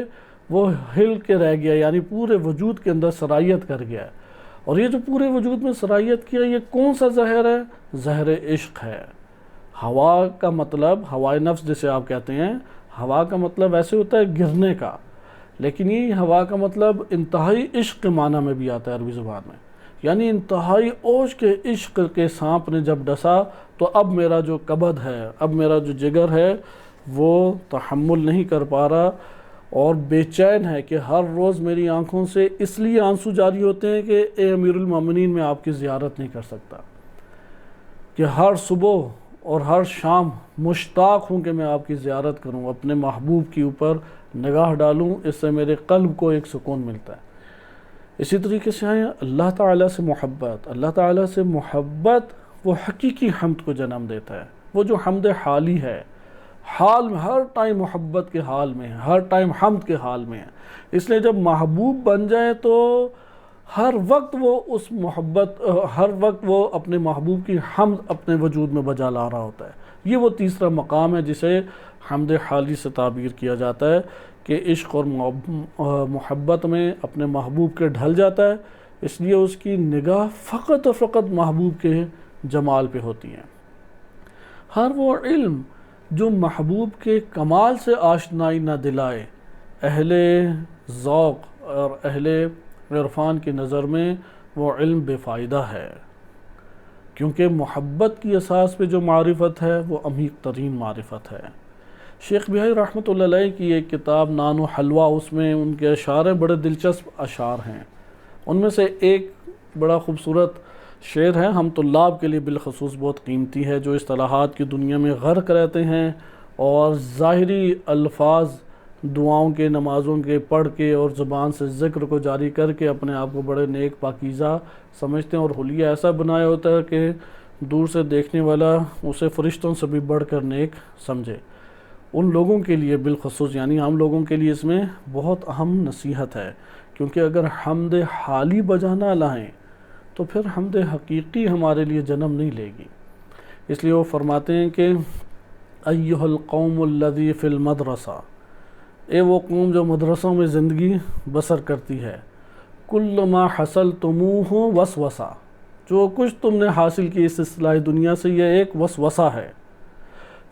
وہ ہل کے رہ گیا، یعنی پورے وجود کے اندر سرایت کر گیا۔ اور یہ جو پورے وجود میں سرایت کیا، یہ کون سا زہر ہے؟ زہر عشق ہے۔ ہوا کا مطلب، ہوائے نفس جسے آپ کہتے ہیں، ہوا کا مطلب ایسے ہوتا ہے گرنے کا، لیکن یہ ہوا کا مطلب انتہائی عشق کے معنی میں بھی آتا ہے عربی زبان میں، یعنی انتہائی اوج کے عشق کے سانپ نے جب ڈسا تو اب میرا جو کبد ہے، اب میرا جو جگر ہے وہ تحمل نہیں کر پا رہا، اور بے چین ہے کہ ہر روز میری آنکھوں سے اس لیے آنسو جاری ہوتے ہیں کہ اے امیر المومنین میں آپ کی زیارت نہیں کر سکتا، کہ ہر صبح اور ہر شام مشتاق ہوں کہ میں آپ کی زیارت کروں، اپنے محبوب کے اوپر نگاہ ڈالوں، اس سے میرے قلب کو ایک سکون ملتا ہے۔ اسی طریقے سے ہے اللہ تعالیٰ سے محبت، اللہ تعالیٰ سے محبت وہ حقیقی حمد کو جنم دیتا ہے، وہ جو حمد حالی ہے، حال میں ہر ٹائم محبت کے حال میں ہے، ہر ٹائم حمد کے حال میں ہے، اس لیے جب محبوب بن جائے تو ہر وقت وہ اس محبت، ہر وقت وہ اپنے محبوب کی حمد اپنے وجود میں بجا لا رہا ہوتا ہے۔ یہ وہ تیسرا مقام ہے جسے حمد حالی سے تعبیر کیا جاتا ہے کہ عشق اور محبت میں اپنے محبوب کے ڈھل جاتا ہے، اس لیے اس کی نگاہ فقط اور فقط محبوب کے جمال پہ ہوتی ہے۔ ہر وہ علم جو محبوب کے کمال سے آشنائی نہ دلائے، اہل ذوق اور اہل عرفان کی نظر میں وہ علم بے فائدہ ہے، کیونکہ محبت کی اساس پہ جو معرفت ہے وہ عمیق ترین معرفت ہے۔ شیخ بہائی رحمۃ اللہ علیہ کی ایک کتاب نان و حلوہ، اس میں ان کے اشعار بڑے دلچسپ اشعار ہیں۔ ان میں سے ایک بڑا خوبصورت شعر ہے، ہم طلاب کے لیے بالخصوص بہت قیمتی ہے، جو اصطلاحات کی دنیا میں غرق رہتے ہیں اور ظاہری الفاظ دعاؤں کے، نمازوں کے پڑھ کے اور زبان سے ذکر کو جاری کر کے اپنے آپ کو بڑے نیک پاکیزہ سمجھتے ہیں، اور حلیہ ایسا بنایا ہوتا ہے کہ دور سے دیکھنے والا اسے فرشتوں سے بھی بڑھ کر نیک سمجھے۔ ان لوگوں کے لیے بالخصوص، یعنی ہم لوگوں کے لیے اس میں بہت اہم نصیحت ہے، کیونکہ اگر حمد حالی بجا نہ لائیں تو پھر حمد حقیقی ہمارے لیے جنم نہیں لے گی۔ اس لیے وہ فرماتے ہیں کہ ایھا القوم الذی فی المدرسہ، اے وہ قوم جو مدرسوں میں زندگی بسر کرتی ہے، کل ما حصلتموہ وسوسہ، جو کچھ تم نے حاصل کی اس اصطلاح دنیا سے یہ ایک وسوسہ ہے۔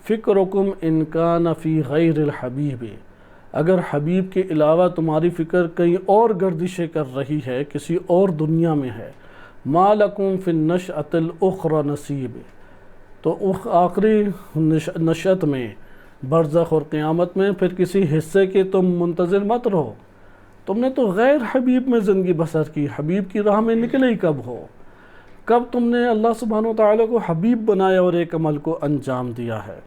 فکرکم ان کان فی غیر الحبیب، اگر حبیب کے علاوہ تمہاری فکر کہیں اور گردشیں کر رہی ہے، کسی اور دنیا میں ہے، ما لکم فی النشأۃ الاخری نصیب، تو آخری نشأت میں، برزخ اور قیامت میں پھر کسی حصے کے تم منتظر مت رہو۔ تم نے تو غیر حبیب میں زندگی بسر کی، حبیب کی راہ میں نکلے ہی کب ہو؟ کب تم نے اللہ سبحانہ وتعالی کو حبیب بنایا اور ایک عمل کو انجام دیا ہے؟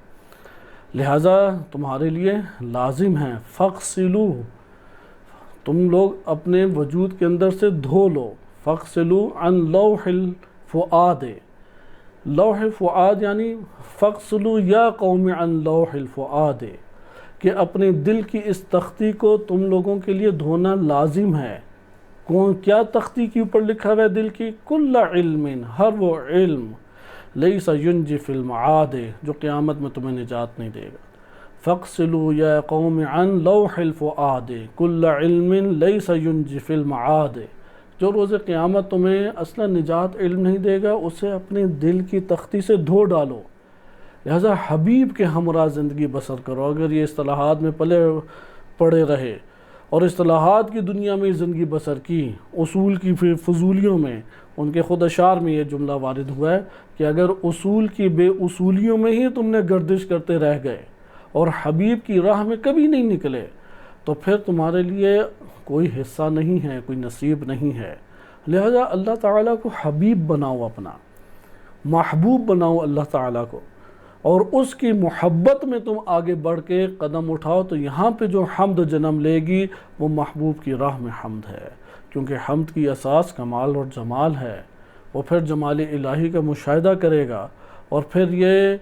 لہٰذا تمہارے لیے لازم ہے فاغسلوا، تم لوگ اپنے وجود کے اندر سے دھو لو، فاغسلوا عن لوح الفؤاد، لوح فؤاد یعنی فاغسلوا یا قوم عن لوح الفؤاد، کہ اپنے دل کی اس تختی کو تم لوگوں کے لیے دھونا لازم ہے۔ کیا تختی کے اوپر لکھا ہوا ہے دل کی؟ کل علم، ہر وہ علم، لیس ینجی فی المعاد، جو قیامت میں تمہیں نجات نہیں دے گا۔ فاغسلوا یا قوم عن لوح الفؤاد کل علم لیس ینجی فی المعاد، جو روز قیامت تمہیں اصلا نجات علم نہیں دے گا، اسے اپنے دل کی تختی سے دھو ڈالو۔ لہذا حبیب کے ہمراہ زندگی بسر کرو۔ اگر یہ اصطلاحات میں پلے پڑے رہے اور اصطلاحات کی دنیا میں زندگی بسر کی، اصول کی فضولیوں میں، ان کے خود اشعار میں یہ جملہ وارد ہوا ہے کہ اگر اصول کی بے اصولیوں میں ہی تم نے گردش کرتے رہ گئے اور حبیب کی راہ میں کبھی نہیں نکلے، تو پھر تمہارے لیے کوئی حصہ نہیں ہے، کوئی نصیب نہیں ہے۔ لہذا اللہ تعالیٰ کو حبیب بناؤ، اپنا محبوب بناؤ اللہ تعالیٰ کو، اور اس کی محبت میں تم آگے بڑھ کے قدم اٹھاؤ، تو یہاں پہ جو حمد جنم لے گی وہ محبوب کی راہ میں حمد ہے، کیونکہ حمد کی اساس کمال اور جمال ہے۔ وہ پھر جمال الہی کا مشاہدہ کرے گا، اور پھر یہ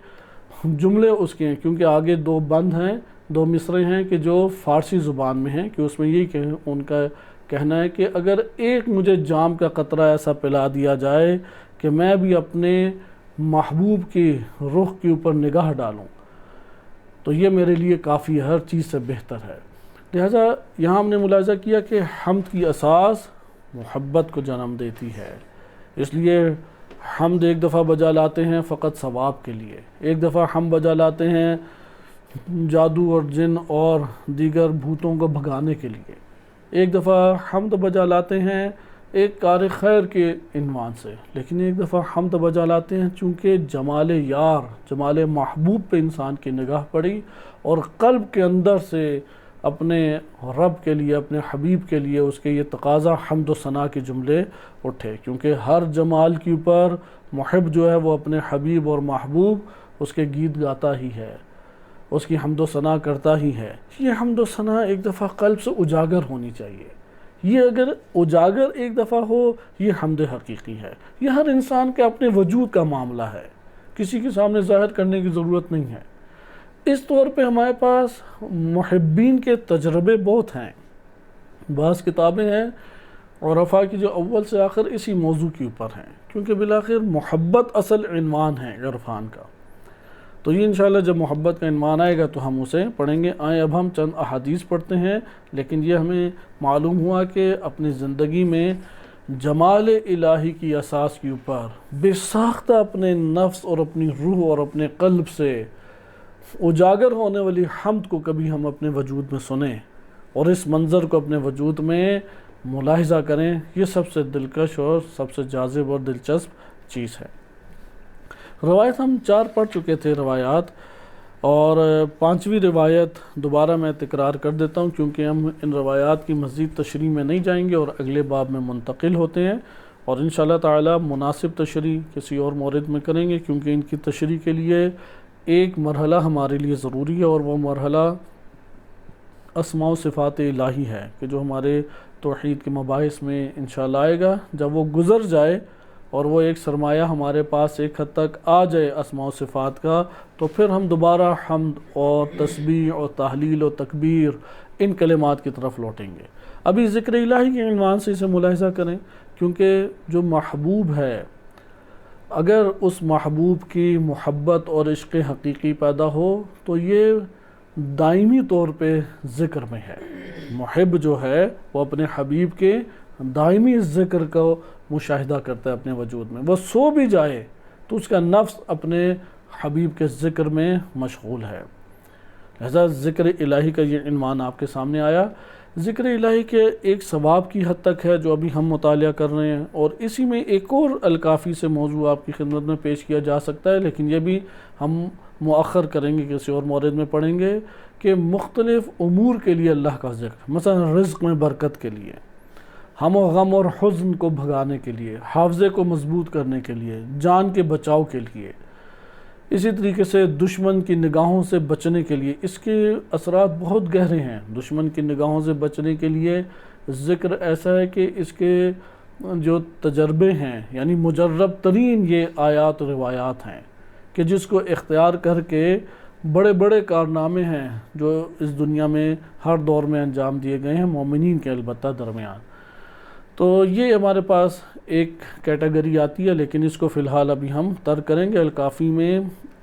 جملے اس کے ہیں، کیونکہ آگے دو بند ہیں، دو مصرے ہیں کہ جو فارسی زبان میں ہیں، کہ اس میں یہی ان کا کہنا ہے کہ اگر ایک مجھے جام کا قطرہ ایسا پلا دیا جائے کہ میں بھی اپنے محبوب کی رخ کے اوپر نگاہ ڈالوں، تو یہ میرے لیے کافی ہر چیز سے بہتر ہے۔ لہٰذا یہاں ہم نے ملاحظہ کیا کہ حمد کی اساس محبت کو جنم دیتی ہے، اس لیے حمد ایک دفعہ بجا لاتے ہیں فقط ثواب کے لیے، ایک دفعہ ہم بجا لاتے ہیں جادو اور جن اور دیگر بھوتوں کو بھگانے کے لیے، ایک دفعہ حمد بجا لاتے ہیں ایک کار خیر کے عنوان سے، لیکن ایک دفعہ حمد بجا لاتے ہیں چونکہ جمال یار، جمال محبوب پہ انسان کی نگاہ پڑی اور قلب کے اندر سے اپنے رب کے لیے، اپنے حبیب کے لیے اس کے یہ تقاضا حمد و ثنا کے جملے اٹھے، کیونکہ ہر جمال کے اوپر محب جو ہے وہ اپنے حبیب اور محبوب اس کے گیت گاتا ہی ہے، اس کی حمد و ثنا کرتا ہی ہے۔ یہ حمد و ثنا ایک دفعہ قلب سے اجاگر ہونی چاہیے، یہ اگر اجاگر ایک دفعہ ہو یہ حمد حقیقی ہے۔ یہ ہر انسان کے اپنے وجود کا معاملہ ہے، کسی کے سامنے ظاہر کرنے کی ضرورت نہیں ہے۔ اس طور پہ ہمارے پاس محبین کے تجربے بہت ہیں، بعض کتابیں ہیں عرفاء کی جو اول سے آخر اسی موضوع کے اوپر ہیں، کیونکہ بالآخر محبت اصل عنوان ہے عرفان کا۔ تو یہ انشاءاللہ جب محبت کا عنوان آئے گا تو ہم اسے پڑھیں گے۔ آئیں اب ہم چند احادیث پڑھتے ہیں، لیکن یہ ہمیں معلوم ہوا کہ اپنی زندگی میں جمال الہی کی اساس کے اوپر بے ساختہ اپنے نفس اور اپنی روح اور اپنے قلب سے اجاگر ہونے والی حمد کو کبھی ہم اپنے وجود میں سنیں اور اس منظر کو اپنے وجود میں ملاحظہ کریں، یہ سب سے دلکش اور سب سے جاذب اور دلچسپ چیز ہے۔ روایت ہم 4 پڑھ چکے تھے روایات، اور 5ویں روایت دوبارہ میں تکرار کر دیتا ہوں کیونکہ ہم ان روایات کی مزید تشریح میں نہیں جائیں گے اور اگلے باب میں منتقل ہوتے ہیں، اور انشاءاللہ تعالی مناسب تشریح کسی اور مورد میں کریں گے، کیونکہ ان کی تشریح کے لیے ایک مرحلہ ہمارے لیے ضروری ہے، اور وہ مرحلہ اسماء و صفات الہی ہے کہ جو ہمارے توحید کے مباحث میں انشاءاللہ آئے گا۔ جب وہ گزر جائے اور وہ ایک سرمایہ ہمارے پاس ایک حد تک آ جائے اسماء و صفات کا، تو پھر ہم دوبارہ حمد اور تسبیح اور تحلیل و تکبیر ان کلمات کی طرف لوٹیں گے۔ ابھی ذکر الہی کے عنوان سے اسے ملاحظہ کریں، کیونکہ جو محبوب ہے، اگر اس محبوب کی محبت اور عشق حقیقی پیدا ہو تو یہ دائمی طور پہ ذکر میں ہے۔ محب جو ہے وہ اپنے حبیب کے دائمی ذکر کو مشاہدہ کرتا ہے اپنے وجود میں، وہ سو بھی جائے تو اس کا نفس اپنے حبیب کے ذکر میں مشغول ہے۔ لہذا ذکر الہی کا یہ عنوان آپ کے سامنے آیا۔ ذکر الہی کے ایک ثواب کی حد تک ہے جو ابھی ہم مطالعہ کر رہے ہیں، اور اسی میں ایک اور الکافی سے موضوع آپ کی خدمت میں پیش کیا جا سکتا ہے، لیکن یہ بھی ہم مؤخر کریں گے، کسی اور مورد میں پڑھیں گے، کہ مختلف امور کے لیے اللہ کا ذکر، مثلا رزق میں برکت کے لیے، ہم و غم اور حزن کو بھگانے کے لیے، حافظے کو مضبوط کرنے کے لیے، جان کے بچاؤ کے لیے، اسی طریقے سے دشمن کی نگاہوں سے بچنے کے لیے۔ اس کے اثرات بہت گہرے ہیں۔ دشمن کی نگاہوں سے بچنے کے لیے ذکر ایسا ہے کہ اس کے جو تجربے ہیں، یعنی مجرب ترین یہ آیات و روایات ہیں کہ جس کو اختیار کر کے بڑے بڑے کارنامے ہیں جو اس دنیا میں ہر دور میں انجام دیے گئے ہیں، مومنین کے البتہ درمیان۔ تو یہ ہمارے پاس ایک کیٹیگری آتی ہے، لیکن اس کو فی الحال ابھی ہم ترک کریں گے۔ الکافی میں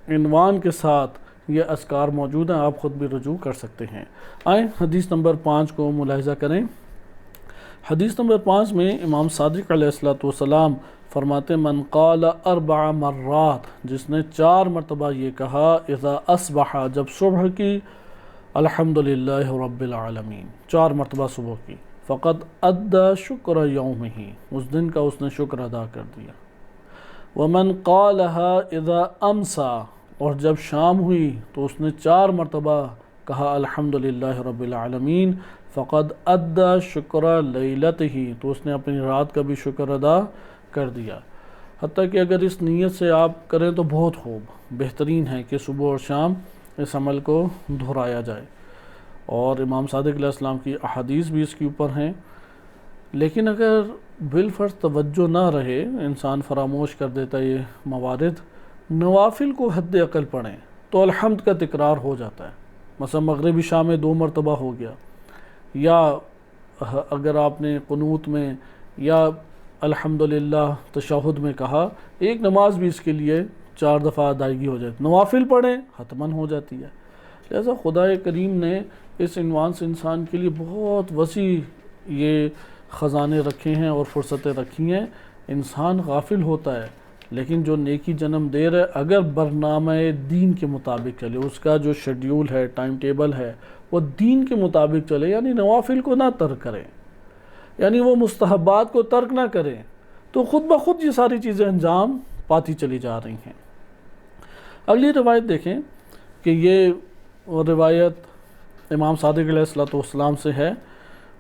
عنوان کے ساتھ یہ اذکار موجود ہیں، آپ خود بھی رجوع کر سکتے ہیں۔ آئیں حدیث نمبر 5 کو ملاحظہ کریں۔ حدیث نمبر 5 میں امام صادق علیہ السلام فرماتے من قال 4 مرات، جس نے 4 مرتبہ یہ کہا، اذا اصبح، جب صبح کی، الحمدللہ رب العالمین، 4 مرتبہ صبح کی، فقد ادى شکر یومہ، اس دن کا اس نے شکر ادا کر دیا۔ ومن قالها اذا امسى، اور جب شام ہوئی تو اس نے 4 مرتبہ کہا الحمدللہ رب العالمین، فقد ادى شکر لیلتہ، تو اس نے اپنی رات کا بھی شکر ادا کر دیا۔ حتیٰ کہ اگر اس نیت سے آپ کریں تو بہت خوب، بہترین ہے کہ صبح اور شام اس عمل کو دہرایا جائے، اور امام صادق علیہ السلام کی احادیث بھی اس کے اوپر ہیں۔ لیکن اگر بالفرض توجہ نہ رہے، انسان فراموش کر دیتا ہے یہ موارد، نوافل کو حد اقل پڑھیں تو الحمد کا تکرار ہو جاتا ہے۔ مثلا مغربی شام میں 2 مرتبہ ہو گیا، یا اگر آپ نے قنوت میں یا الحمدللہ تشہد میں کہا، ایک نماز بھی اس کے لیے 4 دفعہ ادائیگی ہو جاتی، نوافل پڑھیں حتماً ہو جاتی ہے۔ لہذا خدا کریم نے اس عنوان سے انسان کے لیے بہت وسیع یہ خزانے رکھے ہیں اور فرصتیں رکھی ہیں۔ انسان غافل ہوتا ہے، لیکن جو نیکی جنم دے رہا ہے، اگر برنامہ دین کے مطابق چلے، اس کا جو شیڈیول ہے، ٹائم ٹیبل ہے، وہ دین کے مطابق چلے، یعنی نوافل کو نہ ترک کریں، یعنی وہ مستحبات کو ترک نہ کریں، تو خود بخود یہ ساری چیزیں انجام پاتی چلی جا رہی ہیں۔ اگلی روایت دیکھیں کہ یہ روایت امام صادق علیہ السلام سے ہے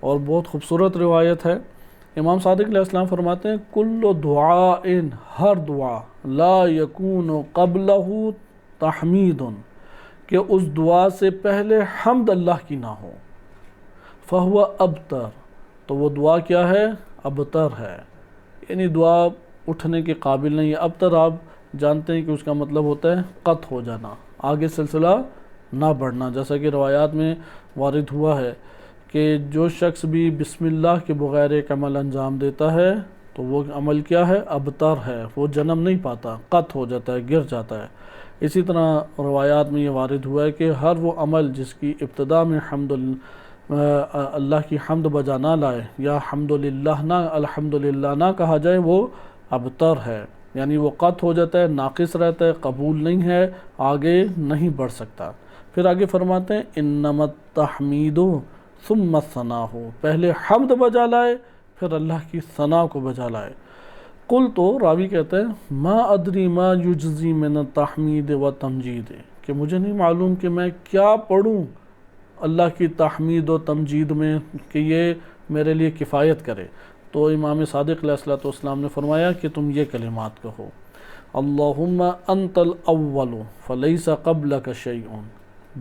اور بہت خوبصورت روایت ہے۔ امام صادق علیہ السلام فرماتے ہیں کل دعاء، ہر دعا، لا یکون قبلہ تحمید، کہ اس دعا سے پہلے حمد اللہ کی نہ ہو، فہو ابتر، تو وہ دعا کیا ہے؟ ابتر ہے، یعنی دعا اٹھنے کے قابل نہیں ہے۔ ابتر آپ جانتے ہیں کہ اس کا مطلب ہوتا ہے قطع ہو جانا، آگے سلسلہ نہ بڑھنا، جیسا کہ روایات میں وارد ہوا ہے کہ جو شخص بھی بسم اللہ کے بغیر ایک عمل انجام دیتا ہے تو وہ عمل کیا ہے؟ ابتر ہے، وہ جنم نہیں پاتا، قطع ہو جاتا ہے، گر جاتا ہے۔ اسی طرح روایات میں یہ وارد ہوا ہے کہ ہر وہ عمل جس کی ابتدا میں اللہ کی حمد بجا نہ لائے یا الحمدللہ نہ کہا جائے وہ ابتر ہے، یعنی وہ قط ہو جاتا ہے، ناقص رہتا ہے، قبول نہیں ہے، آگے نہیں بڑھ سکتا۔ پھر آگے فرماتے ہیں انما التحمید ثم الثناء، پہلے حمد بجا لائے پھر اللہ کی ثنا کو بجا لائے۔ قل تو راوی کہتے ہیں ما ادری ما یجزی من التحمید و تمجید، کہ مجھے نہیں معلوم کہ میں کیا پڑھوں اللہ کی تحمید و تمجید میں کہ یہ میرے لیے کفایت کرے۔ تو امام صادق علیہ السلام نے فرمایا کہ تم یہ کلمات کہو، اللہم انت الاول فلیس قبلک شیء،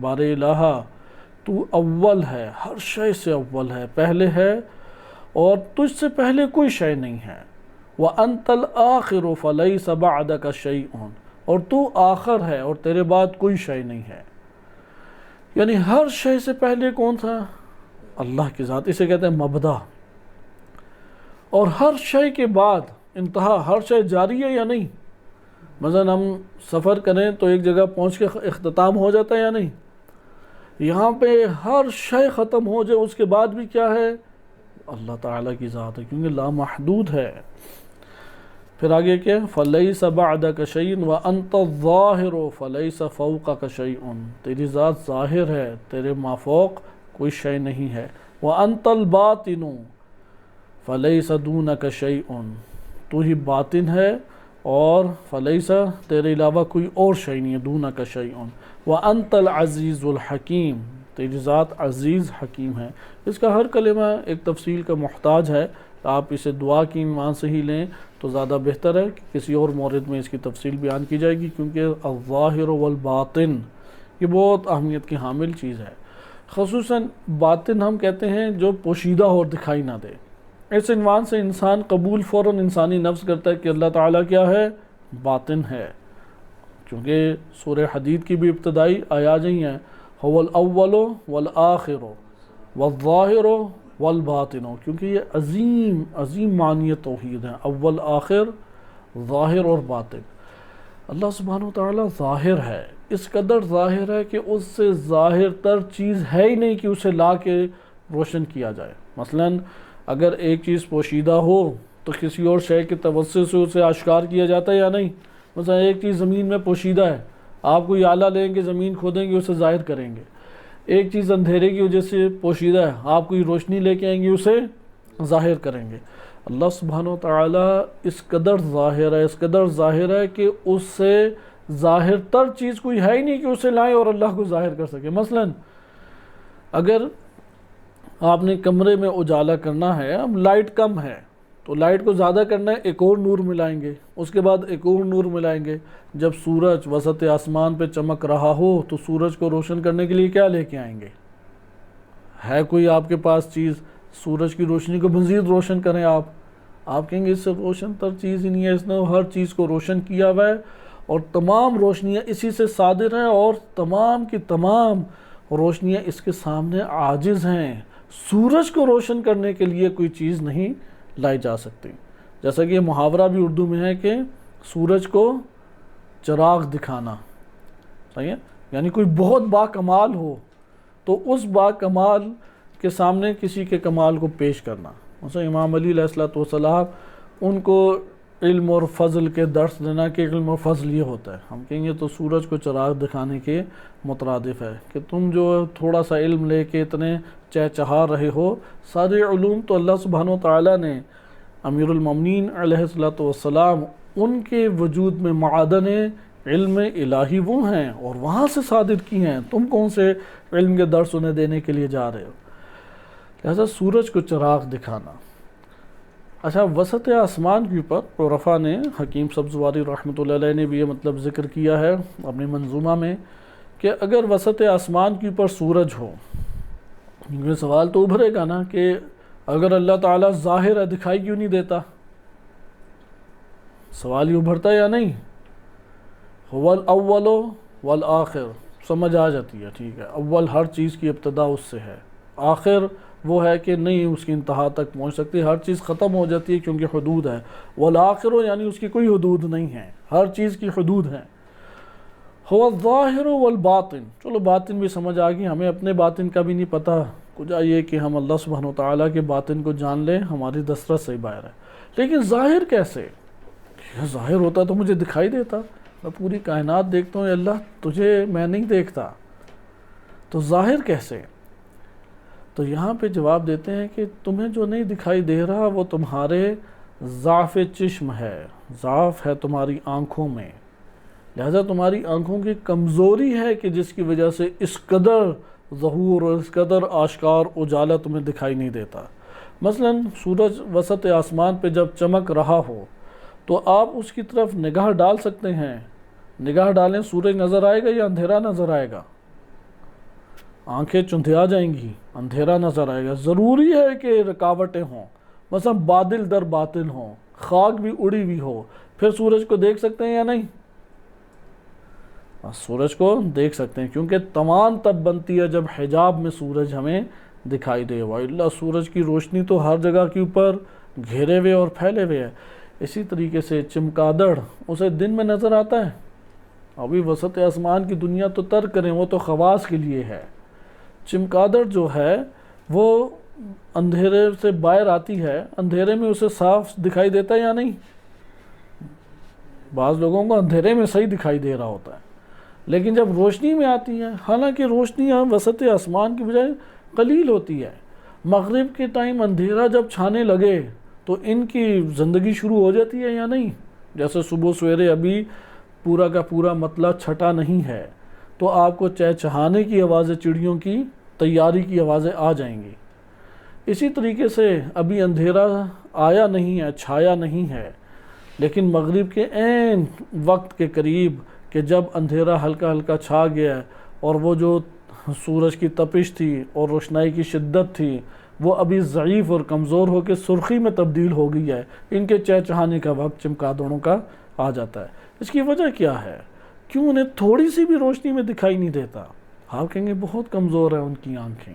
بار الہ تو اول ہے، ہر شے سے اول ہے، پہلے ہے، اور تجھ سے پہلے کوئی شے نہیں ہے، وانت الآخر فلیس بعدک شیء، اور تو آخر ہے اور تیرے بعد کوئی شے نہیں ہے۔ یعنی ہر شے سے پہلے کون تھا؟ اللہ کی ذات، اسے کہتے ہیں مبدا، اور ہر شے کے بعد انتہا، ہر شے جاری ہے یا نہیں؟ مثلا ہم سفر کریں تو ایک جگہ پہنچ کے اختتام ہو جاتا ہے یا نہیں؟ یہاں پہ ہر شے ختم ہو جائے اس کے بعد بھی کیا ہے؟ اللہ تعالیٰ کی ذات ہے، کیونکہ لامحدود ہے۔ پھر آگے کیا؟ فَلَيْسَ بَعْدَكَ شَيْءٌ وَأَنْتَ الظَّاهِرُ فَلَيْسَ فَوْقَكَ شَيْءٌ، تیری ذات ظاہر ہے، تیرے مافوق کوئی شے نہیں ہے۔ وَأَنْتَ الْبَاطِنُ فَلَيْسَ دُونَكَ شَيْءٌ، تو ہی باطن ہے، اور فلیس تیرے علاوہ کوئی اور شے نہیں ہے، دونک شیء۔ وَأَنْتَ الْعَزِيزُ الْحَكِيمُ، تیری ذات عزیز حکیم ہے۔ اس کا ہر کلمہ ایک تفصیل کا محتاج ہے، آپ اسے دعا کی عنوان سے ہی لیں تو زیادہ بہتر ہے، کہ کسی اور مورد میں اس کی تفصیل بیان کی جائے گی، کیونکہ الظاہر والباطن یہ بہت اہمیت کی حامل چیز ہے۔ خصوصاً باطن ہم کہتے ہیں جو پوشیدہ اور دکھائی نہ دے، اس عنوان سے انسان قبول فوراً انسانی نفس کرتا ہے کہ اللہ تعالیٰ کیا ہے؟ باطن ہے، چونکہ سورہ حدید کی بھی ابتدائی آیات ہی ہیں، هو الاول والآخر والظاہر والباطن، کیونکہ یہ عظیم عظیم معنی توحید ہیں، اول آخر ظاہر اور باطن۔ اللہ سبحانہ وتعالیٰ ظاہر ہے، اس قدر ظاہر ہے کہ اس سے ظاہر تر چیز ہے ہی نہیں کہ اسے لا کے روشن کیا جائے۔ مثلاً اگر ایک چیز پوشیدہ ہو تو کسی اور شے کے توسط سے اسے آشکار کیا جاتا ہے یا نہیں؟ مثلا ایک چیز زمین میں پوشیدہ ہے، آپ کوئی آلہ لیں گے، زمین کھودیں گے، اسے ظاہر کریں گے۔ ایک چیز اندھیرے کی وجہ سے پوشیدہ ہے، آپ کوئی روشنی لے کے آئیں گے، اسے ظاہر کریں گے۔ اللہ سبحانہ وتعالیٰ اس قدر ظاہر ہے، اس قدر ظاہر ہے کہ اس سے ظاہر تر چیز کوئی ہے ہی نہیں کہ اسے لائیں اور اللہ کو ظاہر کر سکے۔ مثلا اگر آپ نے کمرے میں اجالا کرنا ہے، اب لائٹ کم ہے تو لائٹ کو زیادہ کرنا ہے، ایک اور نور ملائیں گے، اس کے بعد ایک اور نور ملائیں گے۔ جب سورج وسط آسمان پہ چمک رہا ہو تو سورج کو روشن کرنے کے لیے کیا لے کے آئیں گے؟ ہے کوئی آپ کے پاس چیز سورج کی روشنی کو مزید روشن کریں؟ آپ کہیں گے اس سے روشن تر چیز ہی نہیں ہے، اس نے ہر چیز کو روشن کیا ہوا ہے، اور تمام روشنیاں اسی سے صادر ہیں، اور تمام کی تمام روشنیاں اس کے سامنے عاجز ہیں۔ سورج کو روشن کرنے کے لیے کوئی چیز نہیں لائی جا سکتی۔ جیسا کہ یہ محاورہ بھی اردو میں ہے کہ سورج کو چراغ دکھانا، صحیح ہے؟ یعنی کوئی بہت با کمال ہو تو اس با کمال کے سامنے کسی کے کمال کو پیش کرنا۔ مثلا امام علی علیہ السلام ان کو علم اور فضل کے درس دینا کہ علم اور فضل یہ ہوتا ہے، ہم کہیں گے تو سورج کو چراغ دکھانے کے مترادف ہے کہ تم جو تھوڑا سا علم لے کے اتنے چہچہا رہے ہو، سارے علوم تو اللہ سبحانہ وتعالیٰ نے امیر المومنین علیہ السلام ان کے وجود میں معادن علم الہی وہ ہیں اور وہاں سے صادر کی ہیں، تم کون سے علم کے درس انہیں دینے کے لیے جا رہے ہو؟ لہذا سورج کو چراغ دکھانا۔ اچھا، وسط آسمان کے اوپر عرفا نے، حکیم سبزواری رحمۃ اللہ علیہ نے بھی یہ مطلب ذکر کیا ہے اپنی منظومہ میں کہ اگر وسط آسمان کے اوپر سورج ہو، یہ سوال تو ابھرے گا نا کہ اگر اللہ تعالیٰ ظاہر ہے دکھائی کیوں نہیں دیتا؟ سوال یہ ابھرتا یا نہیں؟ هو الاول والآخر سمجھ آ جاتی ہے، ٹھیک ہے، اول ہر چیز کی ابتدا اس سے ہے، آخر وہ ہے کہ نہیں اس کی انتہا تک پہنچ سکتی، ہر چیز ختم ہو جاتی ہے کیونکہ حدود ہے۔ والآخر یعنی اس کی کوئی حدود نہیں ہے، ہر چیز کی حدود ہے۔ هو الظاہر والباطن، چلو باطن بھی سمجھ آ گئی، ہمیں اپنے باطن کا بھی نہیں پتہ، کچھ یہ کہ ہم اللہ سبحانہ و تعالیٰ کے باطن کو جان لیں ہماری دسترس سے باہر ہے، لیکن ظاہر کیسے؟ یہ ظاہر ہوتا تو مجھے دکھائی دیتا، میں پوری کائنات دیکھتا ہوں، اللہ تجھے میں نہیں دیکھتا، تو ظاہر کیسے؟ تو یہاں پہ جواب دیتے ہیں کہ تمہیں جو نہیں دکھائی دے رہا وہ تمہارے ضعف چشم ہے، ضعف ہے تمہاری آنکھوں میں، لہذا تمہاری آنکھوں کی کمزوری ہے کہ جس کی وجہ سے اس قدر ظہور اور اس قدر آشکار اجالا تمہیں دکھائی نہیں دیتا۔ مثلا سورج وسط آسمان پہ جب چمک رہا ہو تو آپ اس کی طرف نگاہ ڈال سکتے ہیں، نگاہ ڈالیں سورج نظر آئے گا یا اندھیرا نظر آئے گا؟ آنکھیں چندھیا جائیں گی، اندھیرا نظر آئے گا۔ ضروری ہے کہ رکاوٹیں ہوں، مثلا بادل در باطل ہوں، خاک بھی اڑی ہوئی ہو، پھر سورج کو دیکھ سکتے ہیں یا نہیں؟ سورج کو دیکھ سکتے ہیں، کیونکہ توان تب بنتی ہے جب حجاب میں سورج ہمیں دکھائی دے، وَإِلَّا سورج کی روشنی تو ہر جگہ کے اوپر گھیرے ہوئے اور پھیلے ہوئے ہے۔ اسی طریقے سے چمگادڑ اسے دن میں نظر آتا ہے، ابھی وسط آسمان کی دنیا تو ترک کریں، وہ تو خواص کے لیے ہے۔ چمگادڑ جو ہے وہ اندھیرے سے باہر آتی ہے، اندھیرے میں اسے صاف دکھائی دیتا ہے یا نہیں؟ بعض لوگوں کو اندھیرے میں صحیح دکھائی دے رہا ہوتا ہے، لیکن جب روشنی میں آتی ہے، حالانکہ روشنی وسط آسمان کی بجائے قلیل ہوتی ہے، مغرب کے ٹائم اندھیرا جب چھانے لگے تو ان کی زندگی شروع ہو جاتی ہے یا نہیں؟ جیسے صبح سویرے ابھی پورا کا پورا مطلع چھٹا نہیں ہے تو آپ کو چہچہانے کی آوازیں، چڑیوں کی تیاری کی آوازیں آ جائیں گی۔ اسی طریقے سے ابھی اندھیرا آیا نہیں ہے، چھایا نہیں ہے، لیکن مغرب کے عین وقت کے قریب کہ جب اندھیرا ہلکا ہلکا چھا گیا ہے اور وہ جو سورج کی تپش تھی اور روشنائی کی شدت تھی وہ ابھی ضعیف اور کمزور ہو کے سرخی میں تبدیل ہو گئی ہے، ان کے چہچہانے کا وقت چمگادڑوں کا آ جاتا ہے۔ اس کی وجہ کیا ہے؟ کیوں انہیں تھوڑی سی بھی روشنی میں دکھائی نہیں دیتا؟ آپ کہیں گے بہت کمزور ہے ان کی آنکھیں،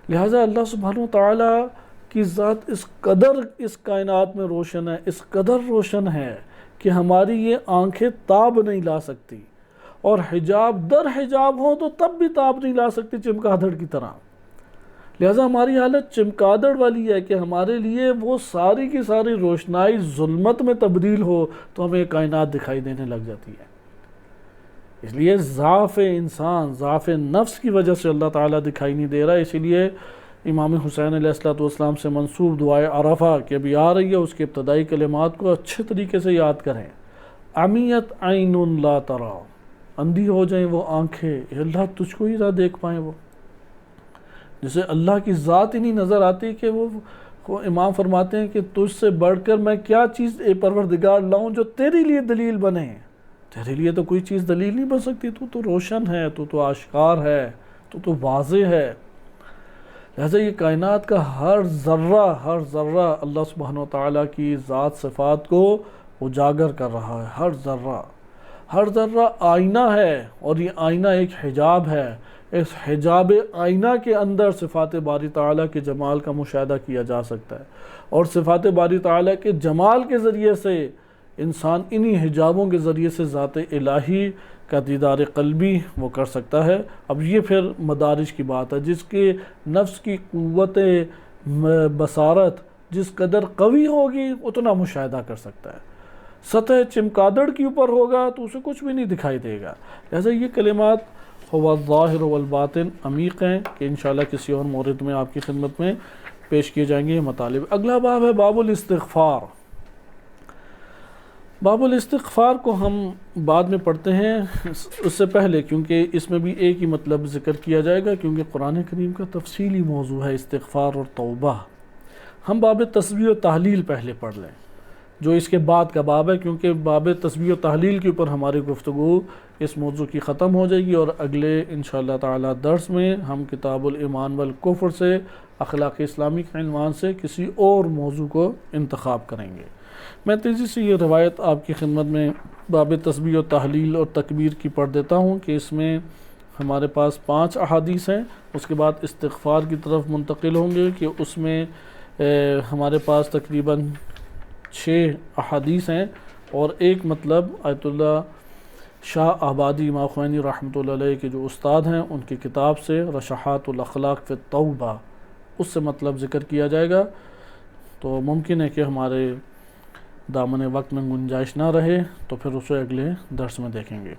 لہٰذا اللہ سبحانہ وتعالیٰ کی ذات اس قدر اس کائنات میں روشن ہے، اس قدر روشن ہے کہ ہماری یہ آنکھیں تاب نہیں لا سکتی، اور حجاب در حجاب ہو تو تب بھی تاب نہیں لا سکتی چمگادڑ کی طرح۔ لہٰذا ہماری حالت چمگادڑ والی ہے کہ ہمارے لیے وہ ساری کی ساری روشنائی ظلمت میں تبدیل ہو تو ہمیں کائنات دکھائی دینے لگ جاتی ہے۔ اس لیے ضعف انسان، ضعف نفس کی وجہ سے اللہ تعالیٰ دکھائی نہیں دے رہا، اسی لیے امام حسین علیہ السلام سے منسوب دعائے عرفہ کہ ابھی آ رہی ہے، اس کے ابتدائی کلمات کو اچھے طریقے سے یاد کریں۔ عمیت عین لا ترا، اندھی ہو جائیں وہ آنکھیں، اللہ تجھ کو ہی نہ دیکھ پائیں، وہ جسے اللہ کی ذات ہی نہیں نظر آتی کہ وہ امام فرماتے ہیں کہ تجھ سے بڑھ کر میں کیا چیز اے پروردگار لاؤں جو تیرے لیے دلیل بنے؟ تیرے لیے تو کوئی چیز دلیل نہیں بن سکتی، تو تو روشن ہے، تو تو آشکار ہے، تو تو واضح ہے۔ لہذا یہ کائنات کا ہر ذرہ اللہ سبحانہ وتعالیٰ کی ذات صفات کو اجاگر کر رہا ہے، ہر ذرہ آئینہ ہے، اور یہ آئینہ ایک حجاب ہے، اس حجاب آئینہ کے اندر صفات باری تعالیٰ کے جمال کا مشاہدہ کیا جا سکتا ہے، اور صفات باری تعالیٰ کے جمال کے ذریعے سے انسان انہی حجابوں کے ذریعے سے ذات الہی کا دیدار قلبی وہ کر سکتا ہے۔ اب یہ پھر مدارج کی بات ہے، جس کے نفس کی قوت بصارت جس قدر قوی ہوگی اتنا مشاہدہ کر سکتا ہے، سطح چمگادڑ کے اوپر ہوگا تو اسے کچھ بھی نہیں دکھائی دے گا۔ لہذا یہ کلمات هو الظاہر والباطن عمیق ہیں کہ انشاءاللہ کسی اور مورد میں آپ کی خدمت میں پیش کیے جائیں گے یہ مطالب۔ اگلا باب ہے باب الاستغفار۔ باب الاستغفار کو ہم بعد میں پڑھتے ہیں، اس سے پہلے کیونکہ اس میں بھی ایک ہی مطلب ذکر کیا جائے گا، کیونکہ قرآن کریم کا تفصیلی موضوع ہے استغفار اور توبہ۔ ہم باب تسبیح و تحلیل پہلے پڑھ لیں جو اس کے بعد کا باب ہے، کیونکہ باب تسبیح و تحلیل کے اوپر ہماری گفتگو اس موضوع کی ختم ہو جائے گی، اور اگلے انشاءاللہ تعالی درس میں ہم کتاب الایمان والکفر سے اخلاق اسلامی کے عنوان سے کسی اور موضوع کو انتخاب کریں گے۔ میں تیزی سے یہ روایت آپ کی خدمت میں باب تسبیح و تحلیل اور تکبیر کی پڑھ دیتا ہوں کہ اس میں ہمارے پاس 5 احادیث ہیں، اس کے بعد استغفار کی طرف منتقل ہوں گے کہ اس میں ہمارے پاس تقریباً 6 احادیث ہیں، اور ایک مطلب آیت اللہ شاہ آبادی امام خوینی رحمۃ اللہ علیہ کے جو استاد ہیں ان کی کتاب سے رشحات الاخلاق فی التوبہ اس سے مطلب ذکر کیا جائے گا، تو ممکن ہے کہ ہمارے دامن وقت میں گنجائش نہ رہے تو پھر اسے اگلے درس میں دیکھیں گے۔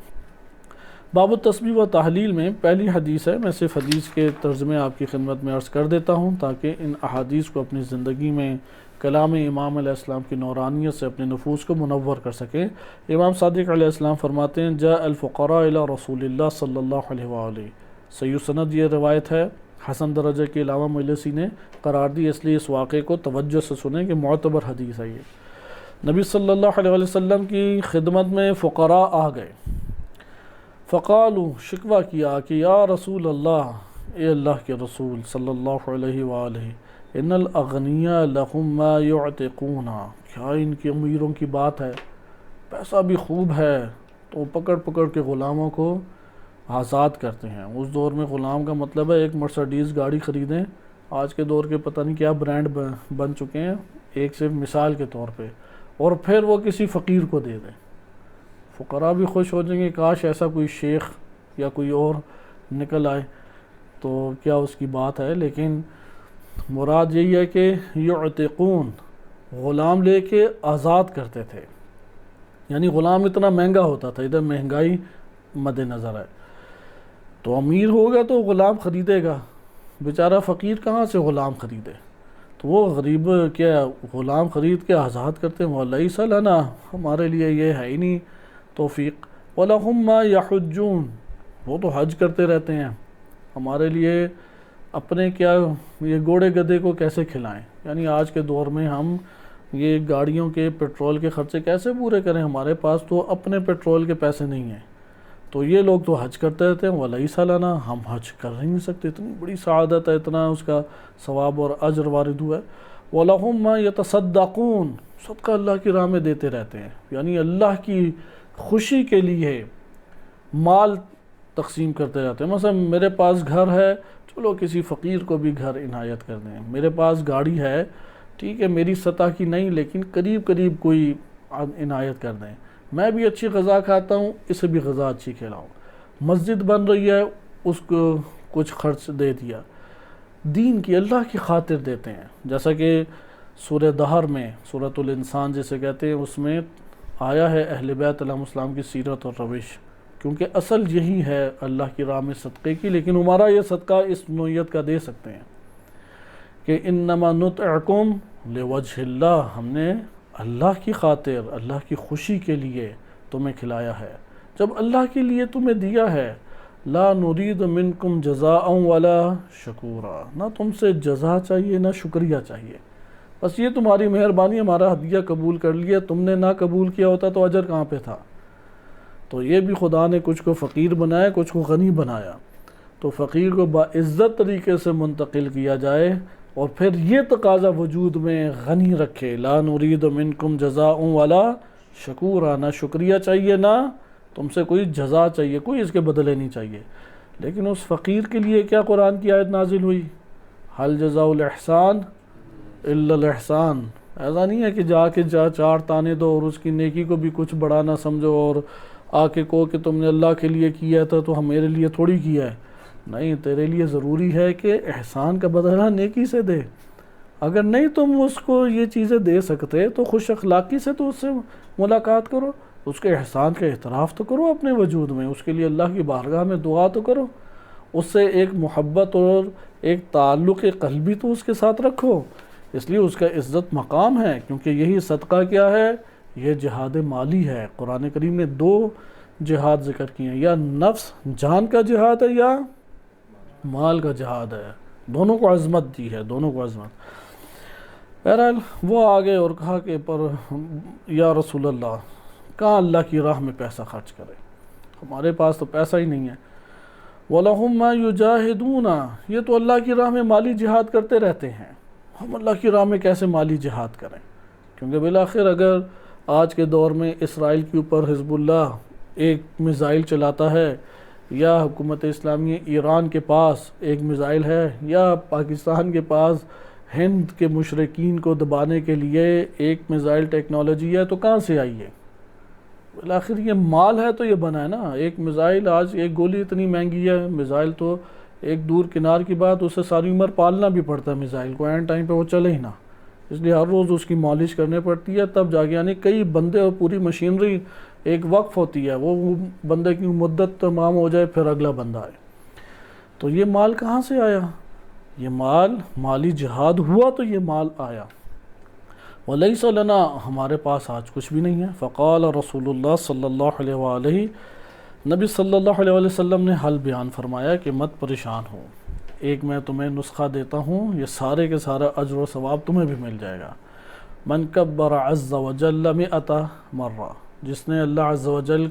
باب التسبیح و تحلیل میں پہلی حدیث ہے، میں صرف حدیث کے ترجمے آپ کی خدمت میں عرض کر دیتا ہوں تاکہ ان احادیث کو اپنی زندگی میں کلام امام علیہ السلام کی نورانیت سے اپنے نفوس کو منور کر سکیں۔ امام صادق علیہ السلام فرماتے ہیں جاء الفقراء الی رسول اللہ صلی اللہ علیہ وآلہ، صحیح سند یہ روایت ہے، حسن درجہ کے علاوہ مجلسی نے قرار دی، اس لیے اس واقعے کو توجہ سے سنیں کہ معتبر حدیث ہے یہ۔ نبی صلی اللہ علیہ وسلم کی خدمت میں فقراء آ گئے، فقالوا شکوہ کیا کہ یا رسول اللہ، اے اللہ کے رسول صلی اللہ علیہ وآلہ، ان الاغنیاء لهم ما یعتقون، کیا ان کی امیروں کی بات ہے، پیسہ بھی خوب ہے تو پکڑ پکڑ کے غلاموں کو آزاد کرتے ہیں۔ اس دور میں غلام کا مطلب ہے ایک مرسڈیز گاڑی خریدیں، آج کے دور کے پتہ نہیں کیا برانڈ بن چکے ہیں، ایک صرف مثال کے طور پہ، اور پھر وہ کسی فقیر کو دے دیں، فقراء بھی خوش ہو جائیں گے، کاش ایسا کوئی شیخ یا کوئی اور نکل آئے تو کیا اس کی بات ہے۔ لیکن مراد یہی ہے کہ یعتقون، غلام لے کے آزاد کرتے تھے، یعنی غلام اتنا مہنگا ہوتا تھا، ادھر مہنگائی مد نظر ہے، تو امیر ہوگا تو غلام خریدے گا، بیچارہ فقیر کہاں سے غلام خریدے، تو وہ غریب کیا غلام خرید کے آزاد کرتے ہیں۔ وَلَيْسَ لَنَا، ہمارے لیے یہ ہے ہی نہیں توفیق، وَلَهُمْ مَا يَحُجُّونَ، وہ تو حج کرتے رہتے ہیں، ہمارے لیے اپنے کیا یہ گھوڑے گدھے کو کیسے کھلائیں، یعنی آج کے دور میں ہم یہ گاڑیوں کے پیٹرول کے خرچے کیسے پورے کریں، ہمارے پاس تو اپنے پیٹرول کے پیسے نہیں ہیں، تو یہ لوگ تو حج کرتے رہتے ہیں، وَلَيْسَ لَنَا، ہم حج کر ہی نہیں سکتے، اتنی بڑی سعادت ہے، اتنا اس کا ثواب اور اجر وارد ہوا ہے۔ وَلَهُمْ مَا يَتَصَدَّقُونَ، صدقہ اللہ کی راہ میں دیتے رہتے ہیں، یعنی اللہ کی خوشی کے لیے مال تقسیم کرتے رہتے ہیں۔ مثلا میرے پاس گھر ہے، چلو کسی فقیر کو بھی گھر عنایت کر دیں، میرے پاس گاڑی ہے، ٹھیک ہے میری سطح کی نہیں لیکن قریب قریب کوئی عنایت کر دیں، میں بھی اچھی غذا کھاتا ہوں، اسے بھی غذا اچھی کھلاؤں، مسجد بن رہی ہے اس کو کچھ خرچ دے دیا، دین کی اللہ کی خاطر دیتے ہیں، جیسا کہ سورہ دہر میں سورۃ الانسان جسے کہتے ہیں اس میں آیا ہے اہل بیت علیہ السلام کی سیرت اور روش، کیونکہ اصل یہی ہے اللہ کی راہ میں صدقے کی، لیکن ہمارا یہ صدقہ اس نوعیت کا دے سکتے ہیں کہ انما نطعکم لوجہ اللہ، ہم نے اللہ کی خاطر اللہ کی خوشی کے لیے تمہیں کھلایا ہے، جب اللہ کے لیے تمہیں دیا ہے، لا نرید منکم جزاء ولا شکورا، نہ تم سے جزا چاہیے نہ شکریہ چاہیے، بس یہ تمہاری مہربانی، ہمارا ہدیہ قبول کر لیا، تم نے نہ قبول کیا ہوتا تو اجر کہاں پہ تھا۔ تو یہ بھی خدا نے کچھ کو فقیر بنایا کچھ کو غنی بنایا، تو فقیر کو باعزت طریقے سے منتقل کیا جائے، اور پھر یہ تقاضا وجود میں غنی رکھے، لا نرید منکم جزاء ولا شکورا، نہ شکریہ چاہیے نہ تم سے کوئی جزا چاہیے، کوئی اس کے بدلے نہیں چاہیے۔ لیکن اس فقیر کے لیے کیا قرآن کی آیت نازل ہوئی، حل جزاء الاحسان الا الاحسان، ایسا نہیں ہے کہ جا کے چار تانے دو اور اس کی نیکی کو بھی کچھ بڑا نہ سمجھو اور آ کے کہو کہ تم نے اللہ کے لیے کیا تھا تو ہم میرے لیے تھوڑی کیا ہے، نہیں، تیرے لیے ضروری ہے کہ احسان کا بدلہ نیکی سے دے، اگر نہیں تم اس کو یہ چیزیں دے سکتے تو خوش اخلاقی سے تو اس سے ملاقات کرو، اس کے احسان کا اعتراف تو کرو اپنے وجود میں، اس کے لیے اللہ کی بارگاہ میں دعا تو کرو، اس سے ایک محبت اور ایک تعلق قلبی تو اس کے ساتھ رکھو، اس لیے اس کا عزت مقام ہے، کیونکہ یہی صدقہ کیا ہے، یہ جہاد مالی ہے۔ قرآن کریم نے دو جہاد ذکر کیے ہیں، یا نفس جان کا جہاد ہے یا مال کا جہاد ہے، دونوں کو عظمت دی ہے، دونوں کو عظمت۔ بہرحال وہ آگے اور کہا کہ پر یا رسول اللہ، کہاں اللہ کی راہ میں پیسہ خرچ کرے، ہمارے پاس تو پیسہ ہی نہیں ہے۔ وَلَهُمْ مَا يُجَاهِدُونَ، یہ تو اللہ کی راہ میں مالی جہاد کرتے رہتے ہیں، ہم اللہ کی راہ میں کیسے مالی جہاد کریں، کیونکہ بالآخر اگر آج کے دور میں اسرائیل کے اوپر حزب اللہ ایک میزائل چلاتا ہے، یا حکومت اسلامی ایران کے پاس ایک میزائل ہے، یا پاکستان کے پاس ہند کے مشرکین کو دبانے کے لیے ایک میزائل ٹیکنالوجی ہے، تو کہاں سے آئی ہے؟ بالآخر یہ مال ہے تو یہ بنا ہے نا. ایک میزائل، آج ایک گولی اتنی مہنگی ہے، میزائل تو ایک دور کنار کی بات، اسے ساری عمر پالنا بھی پڑتا ہے میزائل کو، اینڈ ٹائم پہ وہ چلے ہی نہ. اس لیے ہر روز اس کی مالش کرنے پڑتی ہے، تب جا کے یعنی کئی بندے اور پوری مشینری ایک وقف ہوتی ہے، وہ بندے کی مدت تمام ہو جائے پھر اگلا بندہ آئے. تو یہ مال کہاں سے آیا؟ یہ مال مالی جہاد ہوا تو یہ مال آیا. وَلَيْسَ لَنَا، ہمارے پاس آج کچھ بھی نہیں ہے. فقال رسول اللہ صلی اللہ علیہ وآلہ، نبی صلی اللہ علیہ وسلم نے حل بیان فرمایا کہ مت پریشان ہو، ایک میں تمہیں نسخہ دیتا ہوں، یہ سارے کے سارا اجر و ثواب تمہیں بھی مل جائے گا. من کبر عز وجل 100 مرہ، جس نے اللہ عز وجل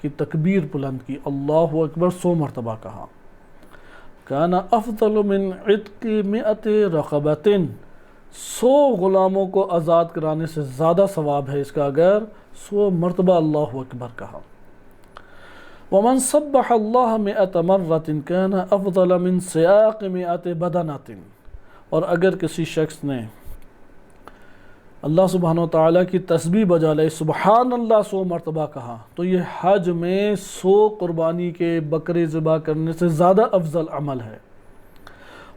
کی تکبیر بلند کی، اللہ اکبر 100 مرتبہ کہا، کان افضل من عتق 100 رقبۃ، 100 غلاموں کو آزاد کرانے سے زیادہ ثواب ہے اس کا اگر 100 مرتبہ اللہ اکبر کہا. ومن سبح اللہ 100 مرۃ کان افضل من سیاق 100 بدنۃ، اور اگر کسی شخص نے اللہ سبحانہ و تعالیٰ کی تسبیح بجا لے، سبحان اللہ 100 مرتبہ کہا، تو یہ حج میں 100 قربانی کے بکرے ذبح کرنے سے زیادہ افضل عمل ہے.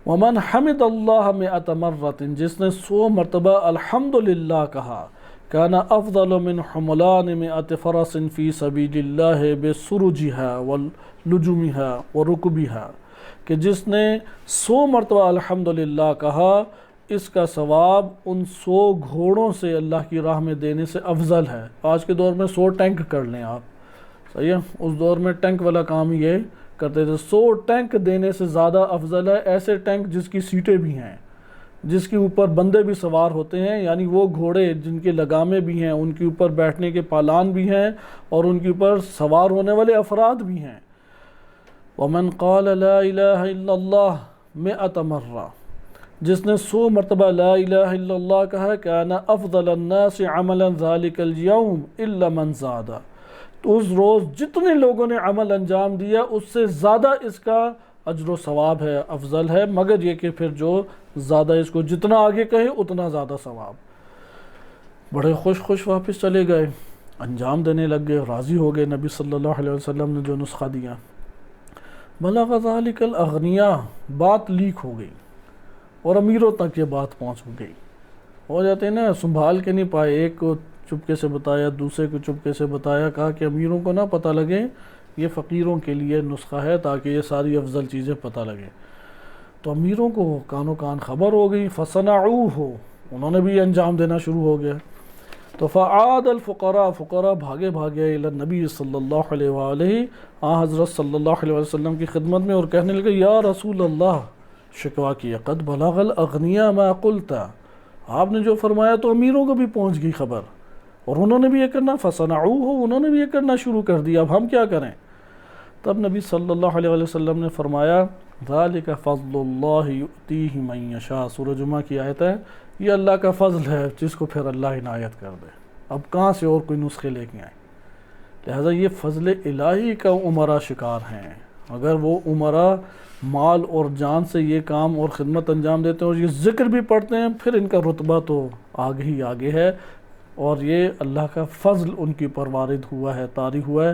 ومن حمد اللہ 100 مرۃ، جس نے 100 مرتبہ الحمدللہ کہا، کان افضل من حملان 100 فرس فی سبیل اللہ بسرجها ولجمها ورکبها، کہ جس نے 100 مرتبہ الحمدللہ کہا، اس کا ثواب ان 100 گھوڑوں سے اللہ کی راہ میں دینے سے افضل ہے. آج کے دور میں 100 ٹینک کر لیں آپ، صحیح ہے، اس دور میں ٹینک والا کام یہ کرتے تھے. 100 ٹینک دینے سے زیادہ افضل ہے ایسے ٹینک جس کی سیٹیں بھی ہیں، جس کے اوپر بندے بھی سوار ہوتے ہیں، یعنی وہ گھوڑے جن کے لگامیں بھی ہیں، ان کے اوپر بیٹھنے کے پالان بھی ہیں، اور ان کے اوپر سوار ہونے والے افراد بھی ہیں. ومن قال لا الہ الا اللہ 100 مرہ، جس نے 100 مرتبہ لا الہ الا اللہ کہا، کان افضل الناس عملا ذلک اليوم الا من زاد، تو اس روز جتنے لوگوں نے عمل انجام دیا اس سے زیادہ اس کا اجر و ثواب ہے، افضل ہے، مگر یہ کہ پھر جو زیادہ اس کو جتنا آگے کہے اتنا زیادہ ثواب. بڑے خوش واپس چلے گئے، انجام دینے لگ گئے، راضی ہو گئے. نبی صلی اللہ علیہ وسلم نے جو نسخہ دیا، بلغ ذلک الاغنیاء، بات لیک ہو گئی اور امیروں تک یہ بات پہنچ گئی. ہو جاتے ہیں نا، سنبھال کے نہیں پائے، ایک کو چپکے سے بتایا، دوسرے کو چپکے سے بتایا، کہا کہ امیروں کو نہ پتہ لگے، یہ فقیروں کے لیے نسخہ ہے تاکہ یہ ساری افضل چیزیں پتہ لگیں. تو امیروں کو کانوں کان خبر ہو گئی، فصنعوہ، انہوں نے بھی انجام دینا شروع ہو گیا. تو فعاد الفقراء، فقراء بھاگے الی النبی صلی اللہ علیہ وآلہ، حضرت صلی اللہ علیہ وسلم کی خدمت میں، اور کہنے لگے یا رسول اللہ، شکوہ کیا، قد بلغ الاغنیاء ما قلت، آپ نے جو فرمایا تو امیروں کو بھی پہنچ گئی خبر، اور انہوں نے بھی یہ کرنا، فصنعوہ، انہوں نے بھی یہ کرنا شروع کر دیا، اب ہم کیا کریں؟ تب نبی صلی اللہ علیہ وسلم نے فرمایا، ذالک فضل اللہ یؤتیہ من یشاء، سورہ جمعہ کی آیت ہے، یہ اللہ کا فضل ہے جس کو پھر اللہ عنایت کر دے. اب کہاں سے اور کوئی نسخے لے کے آئیں؟ لہذا یہ فضل الہی کا عمرہ شکار ہیں. اگر وہ عمرہ مال اور جان سے یہ کام اور خدمت انجام دیتے ہیں اور یہ ذکر بھی پڑھتے ہیں، پھر ان کا رتبہ تو آگے ہی آگے ہے، اور یہ اللہ کا فضل ان کی پر وارد ہوا ہے، طاری ہوا ہے.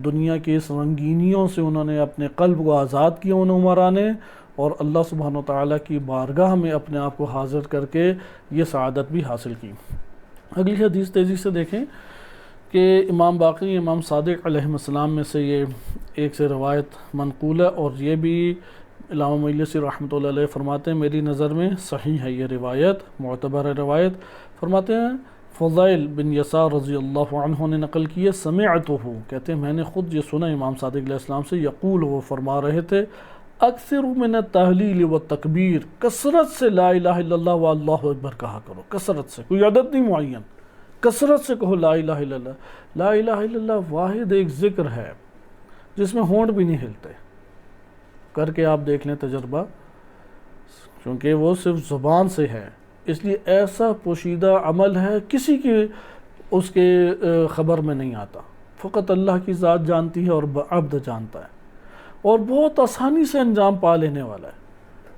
دنیا کی اس رنگینیوں سے انہوں نے اپنے قلب کو آزاد کیا ان عمرا نے، اور اللہ سبحانہ و تعالیٰ کی بارگاہ میں اپنے آپ کو حاضر کر کے یہ سعادت بھی حاصل کی. اگلی حدیث تیزی سے دیکھیں کہ امام باقری، امام صادق علیہ السلام میں سے یہ ایک سے روایت منقول ہے، اور یہ بھی علامہ مجلسی رحمۃ اللہ علیہ فرماتے ہیں میری نظر میں صحیح ہے یہ روایت، معتبر ہے روایت. فرماتے ہیں فضیل بن یسار رضی اللہ عنہ نے نقل کی ہے، سمعتہ، کہتے ہیں میں نے خود یہ سنا امام صادق علیہ السلام سے، یقول، وہ فرما رہے تھے، اکثر من التحلیل والتکبیر، کثرت سے لا الہ الا اللہ و اللہ اکبر کہا کرو، کثرت سے، کوئی عدد نہیں معین، کثرت سے کہو لا الہ الا اللہ. لا الہ الا اللہ واحد ایک ذکر ہے جس میں ہونٹ بھی نہیں ہلتے، کر کے آپ دیکھ لیں تجربہ، کیونکہ وہ صرف زبان سے ہے، اس لیے ایسا پوشیدہ عمل ہے کسی کی اس کے خبر میں نہیں آتا، فقط اللہ کی ذات جانتی ہے اور عبد جانتا ہے، اور بہت آسانی سے انجام پا لینے والا ہے.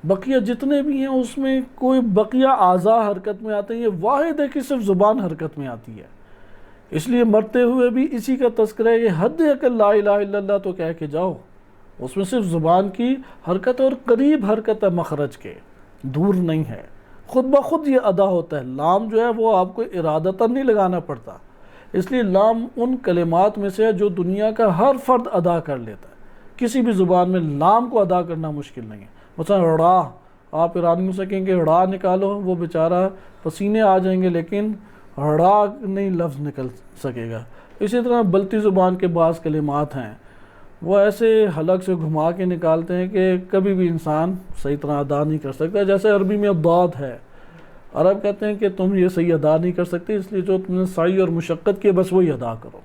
بقیہ جتنے بھی ہیں اس میں کوئی بقیہ اعضاء حرکت میں آتے ہیں، یہ واحد ہے کہ صرف زبان حرکت میں آتی ہے. اس لیے مرتے ہوئے بھی اسی کا تذکرہ ہے، یہ حد عقل لا الہ الا اللہ تو کہہ کے جاؤ، اس میں صرف زبان کی حرکت اور قریب حرکت ہے مخرج کے، دور نہیں ہے، خود بخود یہ ادا ہوتا ہے۔ لام جو ہے وہ آپ کو ارادتاً نہیں لگانا پڑتا، اس لیے لام ان کلمات میں سے ہے جو دنیا کا ہر فرد ادا کر لیتا ہے، کسی بھی زبان میں لام کو ادا کرنا مشکل نہیں ہے۔ مثلا ڑا، آپ ایرانیوں سے کہیں گے ڑا نکالو، وہ بیچارہ پسینے آ جائیں گے لیکن ڑا نہیں لفظ نکل سکے گا۔ اسی طرح بلتی زبان کے بعض کلمات ہیں وہ ایسے حلق سے گھما کے نکالتے ہیں کہ کبھی بھی انسان صحیح طرح ادا نہیں کر سکتا، جیسے عربی میں ضاد ہے، عرب کہتے ہیں کہ تم یہ صحیح ادا نہیں کر سکتے، اس لیے جو تم نے سعی اور مشقت کی بس وہی ادا کرو۔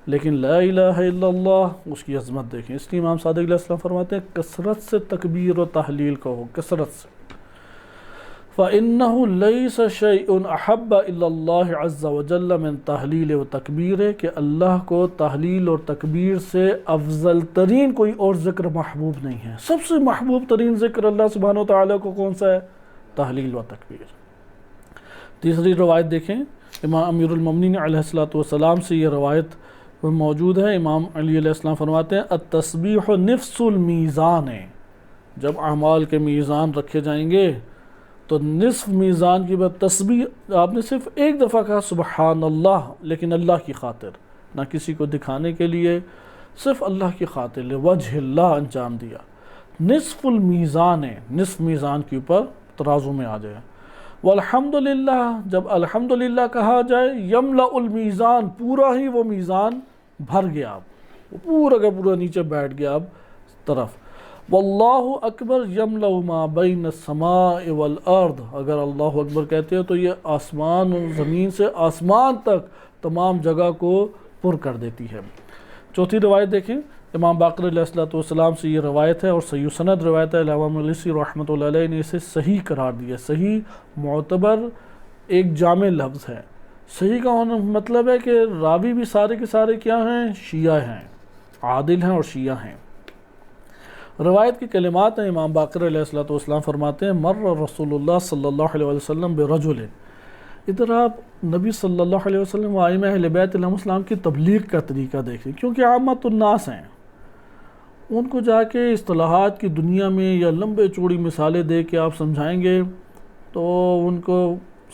لیکن لا الہ الا اللہ، اس کی عظمت دیکھیں، اس لیے امام صادق علیہ السلام فرماتے ہیں کثرت سے تکبیر و تحلیل کہو، کثرت سے۔ فَإِنَّهُ لَيْسَ شَيْءٌ أَحَبَّ إِلَّا اللَّهِ عَزَّ وَجَلَّ مِن تحلیل و تکبیر، کہ اللہ کو تحلیل اور تکبیر سے افضل ترین کوئی اور ذکر محبوب نہیں ہے۔ سب سے محبوب ترین ذکر اللہ سبحانہ وتعالیٰ کو کون سا ہے؟ تحلیل و تکبیر۔ تیسری روایت دیکھیں، امام امیر المومنین علیہ السلام سے یہ روایت موجود ہے، امام علی علیہ السلام فرماتے ہیں التسبیح نفس المیزان، جب اعمال کے میزان رکھے جائیں گے تو نصف میزان کی بات تسبیح، آپ نے صرف ایک دفعہ کہا سبحان اللہ، لیکن اللہ کی خاطر، نہ کسی کو دکھانے کے لیے، صرف اللہ کی خاطر، لوجہ اللہ انجام دیا، نصف المیزان ہے، نصف میزان کے اوپر ترازو میں آ جائے۔ والحمدللہ، جب الحمدللہ کہا جائے یملأ المیزان، پورا ہی وہ میزان بھر گیا، اب وہ پورا کا پورا نیچے بیٹھ گیا اب طرف۔ واللہ اکبر یملأ ما بین السماء والارض، اگر اللہ اکبر کہتے ہیں تو یہ آسمان اور زمین سے آسمان تک تمام جگہ کو پر کر دیتی ہے۔ چوتھی روایت دیکھیں، امام باقر علیہ السلام سے یہ روایت ہے اور صحیح سند روایت ہے، علامہ مجلسی رحمۃ اللہ علیہ نے اسے صحیح قرار دیا۔ صحیح معتبر ایک جامع لفظ ہے، صحیح کا ہونا مطلب ہے کہ راوی بھی سارے کے سارے کیا ہیں؟ شیعہ ہیں، عادل ہیں اور شیعہ ہیں۔ روایت کی کلمات ہیں، امام باقر علیہ السلام فرماتے ہیں مر رسول اللہ صلی اللہ علیہ وسلم برجل، ادھر آپ نبی صلی اللہ علیہ وسلم و ائمہ اہل بیت علیہم السلام کی تبلیغ کا طریقہ دیکھیں، کیونکہ عامت الناس ہیں، ان کو جا کے اصطلاحات کی دنیا میں یا لمبے چوڑی مثالیں دے کے آپ سمجھائیں گے تو ان کو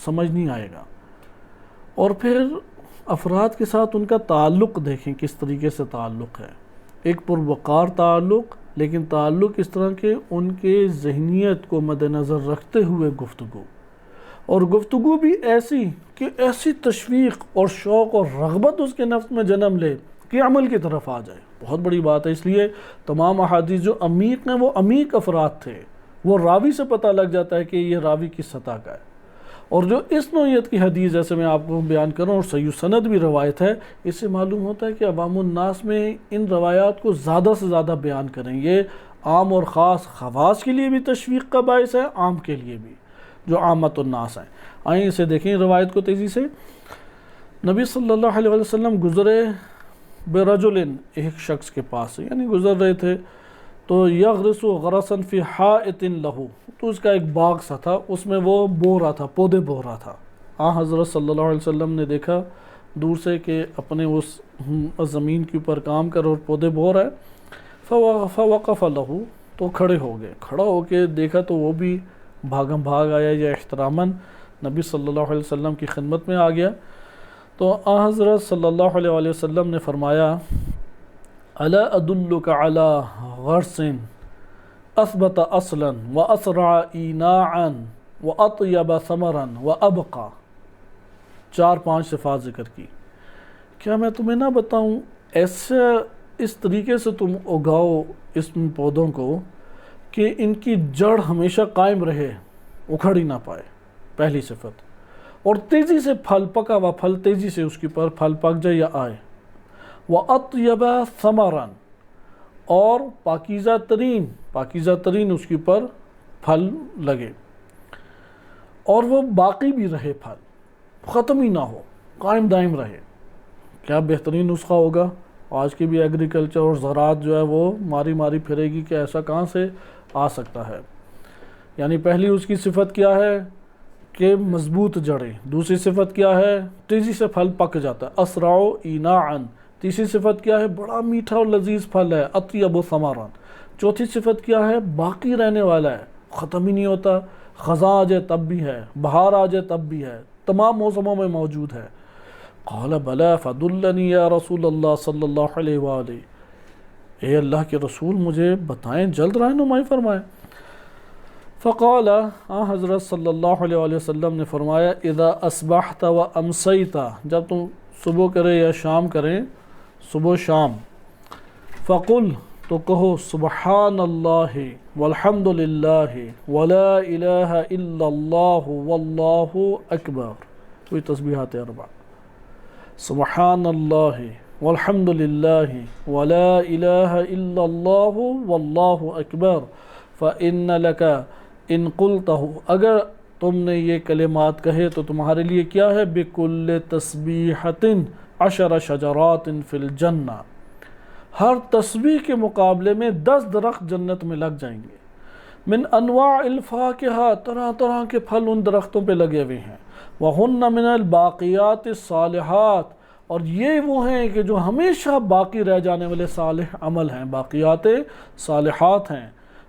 سمجھ نہیں آئے گا۔ اور پھر افراد کے ساتھ ان کا تعلق دیکھیں کس طریقے سے تعلق ہے، ایک پروقار تعلق، لیکن تعلق اس طرح کے ان کے ذہنیت کو مد نظر رکھتے ہوئے گفتگو، اور گفتگو بھی ایسی کہ ایسی تشویق اور شوق اور رغبت اس کے نفس میں جنم لے کہ عمل کی طرف آ جائے، بہت بڑی بات ہے۔ اس لیے تمام احادیث جو عمیق ہیں وہ عمیق افراد تھے، وہ راوی سے پتہ لگ جاتا ہے کہ یہ راوی کس سطح کا ہے۔ اور جو اس نوعیت کی حدیث جیسے میں آپ کو بیان کروں اور صحیح سند بھی روایت ہے، اس سے معلوم ہوتا ہے کہ عوام الناس میں ان روایات کو زیادہ سے زیادہ بیان کریں، یہ عام اور خاص، خواص کے لیے بھی تشویق کا باعث ہے، عام کے لیے بھی جو عامت الناس ہیں۔ آئیں اسے دیکھیں روایت کو تیزی سے۔ نبی صلی اللہ علیہ وسلم گزرے برجل، ایک شخص کے پاس سے، یعنی گزر رہے تھے تو یغرس غرسا فی حائط لہ، تو اس کا ایک باغ سا تھا، اس میں وہ بو رہا تھا، پودے بو رہا تھا۔ حضرت صلی اللہ علیہ وسلم نے دیکھا دور سے کہ اپنے اس زمین کے اوپر کام کر اور پودے بو رہا ہے، فوقف لہ، تو کھڑے ہو گئے، کھڑا ہو کے دیکھا تو وہ بھی بھاگم بھاگ آیا یا احتراماً نبی صلی اللہ علیہ وسلم کی خدمت میں آ گیا۔ تو حضرت صلی اللہ علیہ وسلم نے فرمایا الا ادلک علی غرس اثبت اصلا واسرع ایناعا واطیب ثمرا وابقى، 4-5 صفات ذکر کی، کیا میں تمہیں نہ بتاؤں ایسے اس طریقے سے تم اگاؤ اس پودوں کو کہ ان کی جڑ ہمیشہ قائم رہے، اکھڑ ہی نہ پائے، پہلی صفت، اور تیزی سے پھل، پکا ہوا پھل تیزی سے اس کے پر پھل پک جائے یا آئے، وَأَطْيَبَ ثَمَرًا، اور پاکیزہ ترین اس کے اوپر پھل لگے، اور وہ باقی بھی رہے، پھل ختم ہی نہ ہو، قائم دائم رہے۔ کیا بہترین نسخہ ہوگا؟ آج کی بھی ایگریکلچر اور زراعت جو ہے وہ ماری پھرے گی کہ ایسا کہاں سے آ سکتا ہے۔ یعنی پہلی اس کی صفت کیا ہے کہ مضبوط جڑیں۔ دوسری صفت کیا ہے؟ تیزی سے پھل پک جاتا ہے، اسرع ایناعا۔ تیسری صفت کیا ہے؟ بڑا میٹھا اور لذیذ پھل ہے، اطیب ثمرا۔ چوتھی صفت کیا ہے؟ باقی رہنے والا ہے، ختم ہی نہیں ہوتا، خزاں آ جائے تب بھی ہے، بہار آ جائے تب بھی ہے، تمام موسموں میں موجود ہے۔ قال بلا فدلنی یا رسول اللہ صلی اللہ علیہ وآلہ، اے اللہ کے رسول مجھے بتائیں، جلد رہنمائی فرمائیں۔ فقال، حضرت صلی اللہ علیہ وآلہ وسلم نے فرمایا، اذا اصبحت و امسیت، جب تم صبح کرے یا شام کریں، صبح شام، فقل، تو کہو، سبحان اللہ والحمد للہ ولا الہ الا اللہ واللہ اکبر، کوئی تسبیحات اربع، سبحان اللہ والحمد للہ ولا الہ الا اللہ واللہ اکبر، فإن لك ان قلتہ، اگر تم نے یہ کلمات کہے تو تمہارے لیے کیا ہے؟ بکل تسبیحۃ 10 شجرات فی الجنہ، ہر تسبیح کے مقابلے میں 10 درخت جنت میں لگ جائیں گے۔ من انواع الفاکہہ، طرح طرح کے پھل ان درختوں پہ لگے ہوئے ہیں۔ وہن من الباقیات الصالحات، اور یہ وہ ہیں کہ جو ہمیشہ باقی رہ جانے والے صالح عمل ہیں، باقیات صالحات ہیں۔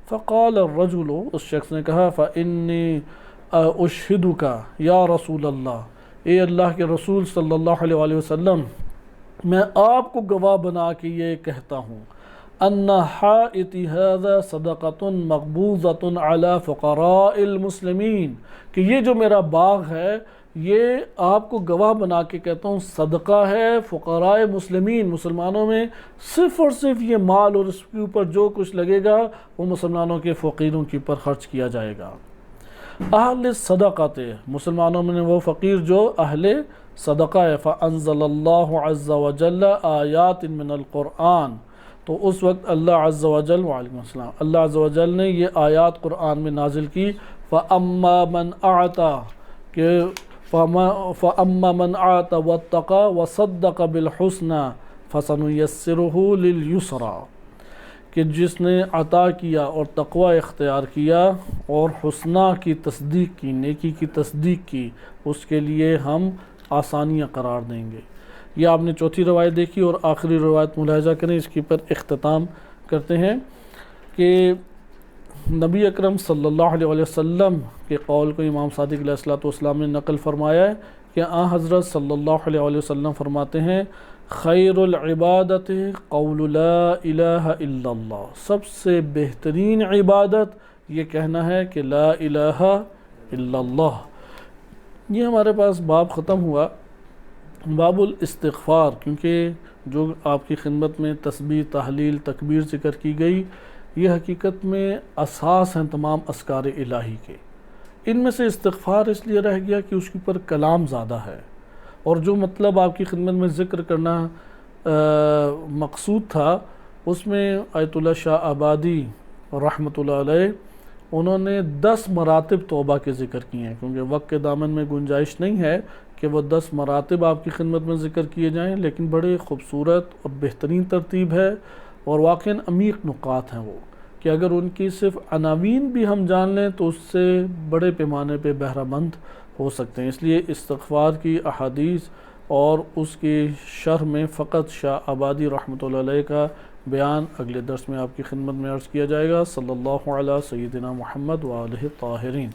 فقال الرجل، اس شخص نے کہا، فإنی أشہدک یا رسول اللہ، اے اللہ کے رسول صلی اللہ علیہ وآلہ وسلم، میں آپ کو گواہ بنا کے یہ کہتا ہوں، ان حائطی ھذا صدقۃ مقبوضۃ علی فقراء المسلمین، کہ یہ جو میرا باغ ہے یہ آپ کو گواہ بنا کے کہتا ہوں صدقہ ہے فقراء مسلمین، مسلمانوں میں صرف اور صرف یہ مال اور اس کے اوپر جو کچھ لگے گا وہ مسلمانوں کے فقیروں کے اوپر خرچ کیا جائے گا۔ اہل صدقات، مسلمانوں میں وہ فقیر جو اہل صدقہ ہے۔ فانزل اللہ عز وجل آیات من القرآن، تو اس وقت اللہ عز وجل، وعلیکم السلام، اللہ عز وجل نے یہ آیات قرآن میں نازل کی، فَأَمَّا مَنْ أَعْطَى، کہ فَأَمَّا مَنْ أَعْطَى وَاتَّقَى وَصَدَّقَ بِالْحُسْنَى فَسَنُيَسِّرُهُ لِلْيُسْرَى، کہ جس نے عطا کیا اور تقوی اختیار کیا اور حسنہ کی تصدیق کی، نیکی کی تصدیق کی، اس کے لیے ہم آسانیاں قرار دیں گے۔ یہ آپ نے چوتھی روایت دیکھی، اور آخری روایت ملاحظہ کریں، اس کے پر اختتام کرتے ہیں کہ نبی اکرم صلی اللہ علیہ وسلم کے قول کو امام صادق علیہ السلام نے نقل فرمایا ہے کہ حضرت صلی اللہ علیہ وسلم فرماتے ہیں، خیر العبادت قول لا الہ الا اللہ، سب سے بہترین عبادت یہ کہنا ہے کہ لا الہ الا اللہ۔ یہ ہمارے پاس باب ختم ہوا، باب الاستغفار، کیونکہ جو آپ کی خدمت میں تسبیح، تحلیل، تکبیر ذکر کی گئی، یہ حقیقت میں اساس ہیں تمام اذکار الہی کے۔ ان میں سے استغفار اس لیے رہ گیا کہ اس کے اوپر کلام زیادہ ہے، اور جو مطلب آپ کی خدمت میں ذکر کرنا مقصود تھا، اس میں آیت اللہ شاہ آبادی رحمۃ اللہ علیہ انہوں نے 10 مراتب توبہ کے ذکر کیے ہیں، کیونکہ وقت کے دامن میں گنجائش نہیں ہے کہ وہ 10 مراتب آپ کی خدمت میں ذکر کیے جائیں، لیکن بڑے خوبصورت اور بہترین ترتیب ہے، اور واقعاً عمیق نقات ہیں وہ، کہ اگر ان کی صرف عناوین بھی ہم جان لیں تو اس سے بڑے پیمانے پہ بہرہ مند ہو سکتے ہیں۔ اس لیے استغفار کی احادیث اور اس کی شرح میں فقط شاہ آبادی رحمۃ اللہ علیہ کا بیان اگلے درس میں آپ کی خدمت میں عرض کیا جائے گا۔ صلی اللہ علیہ سیدنا محمد وآلہ الطاہرین۔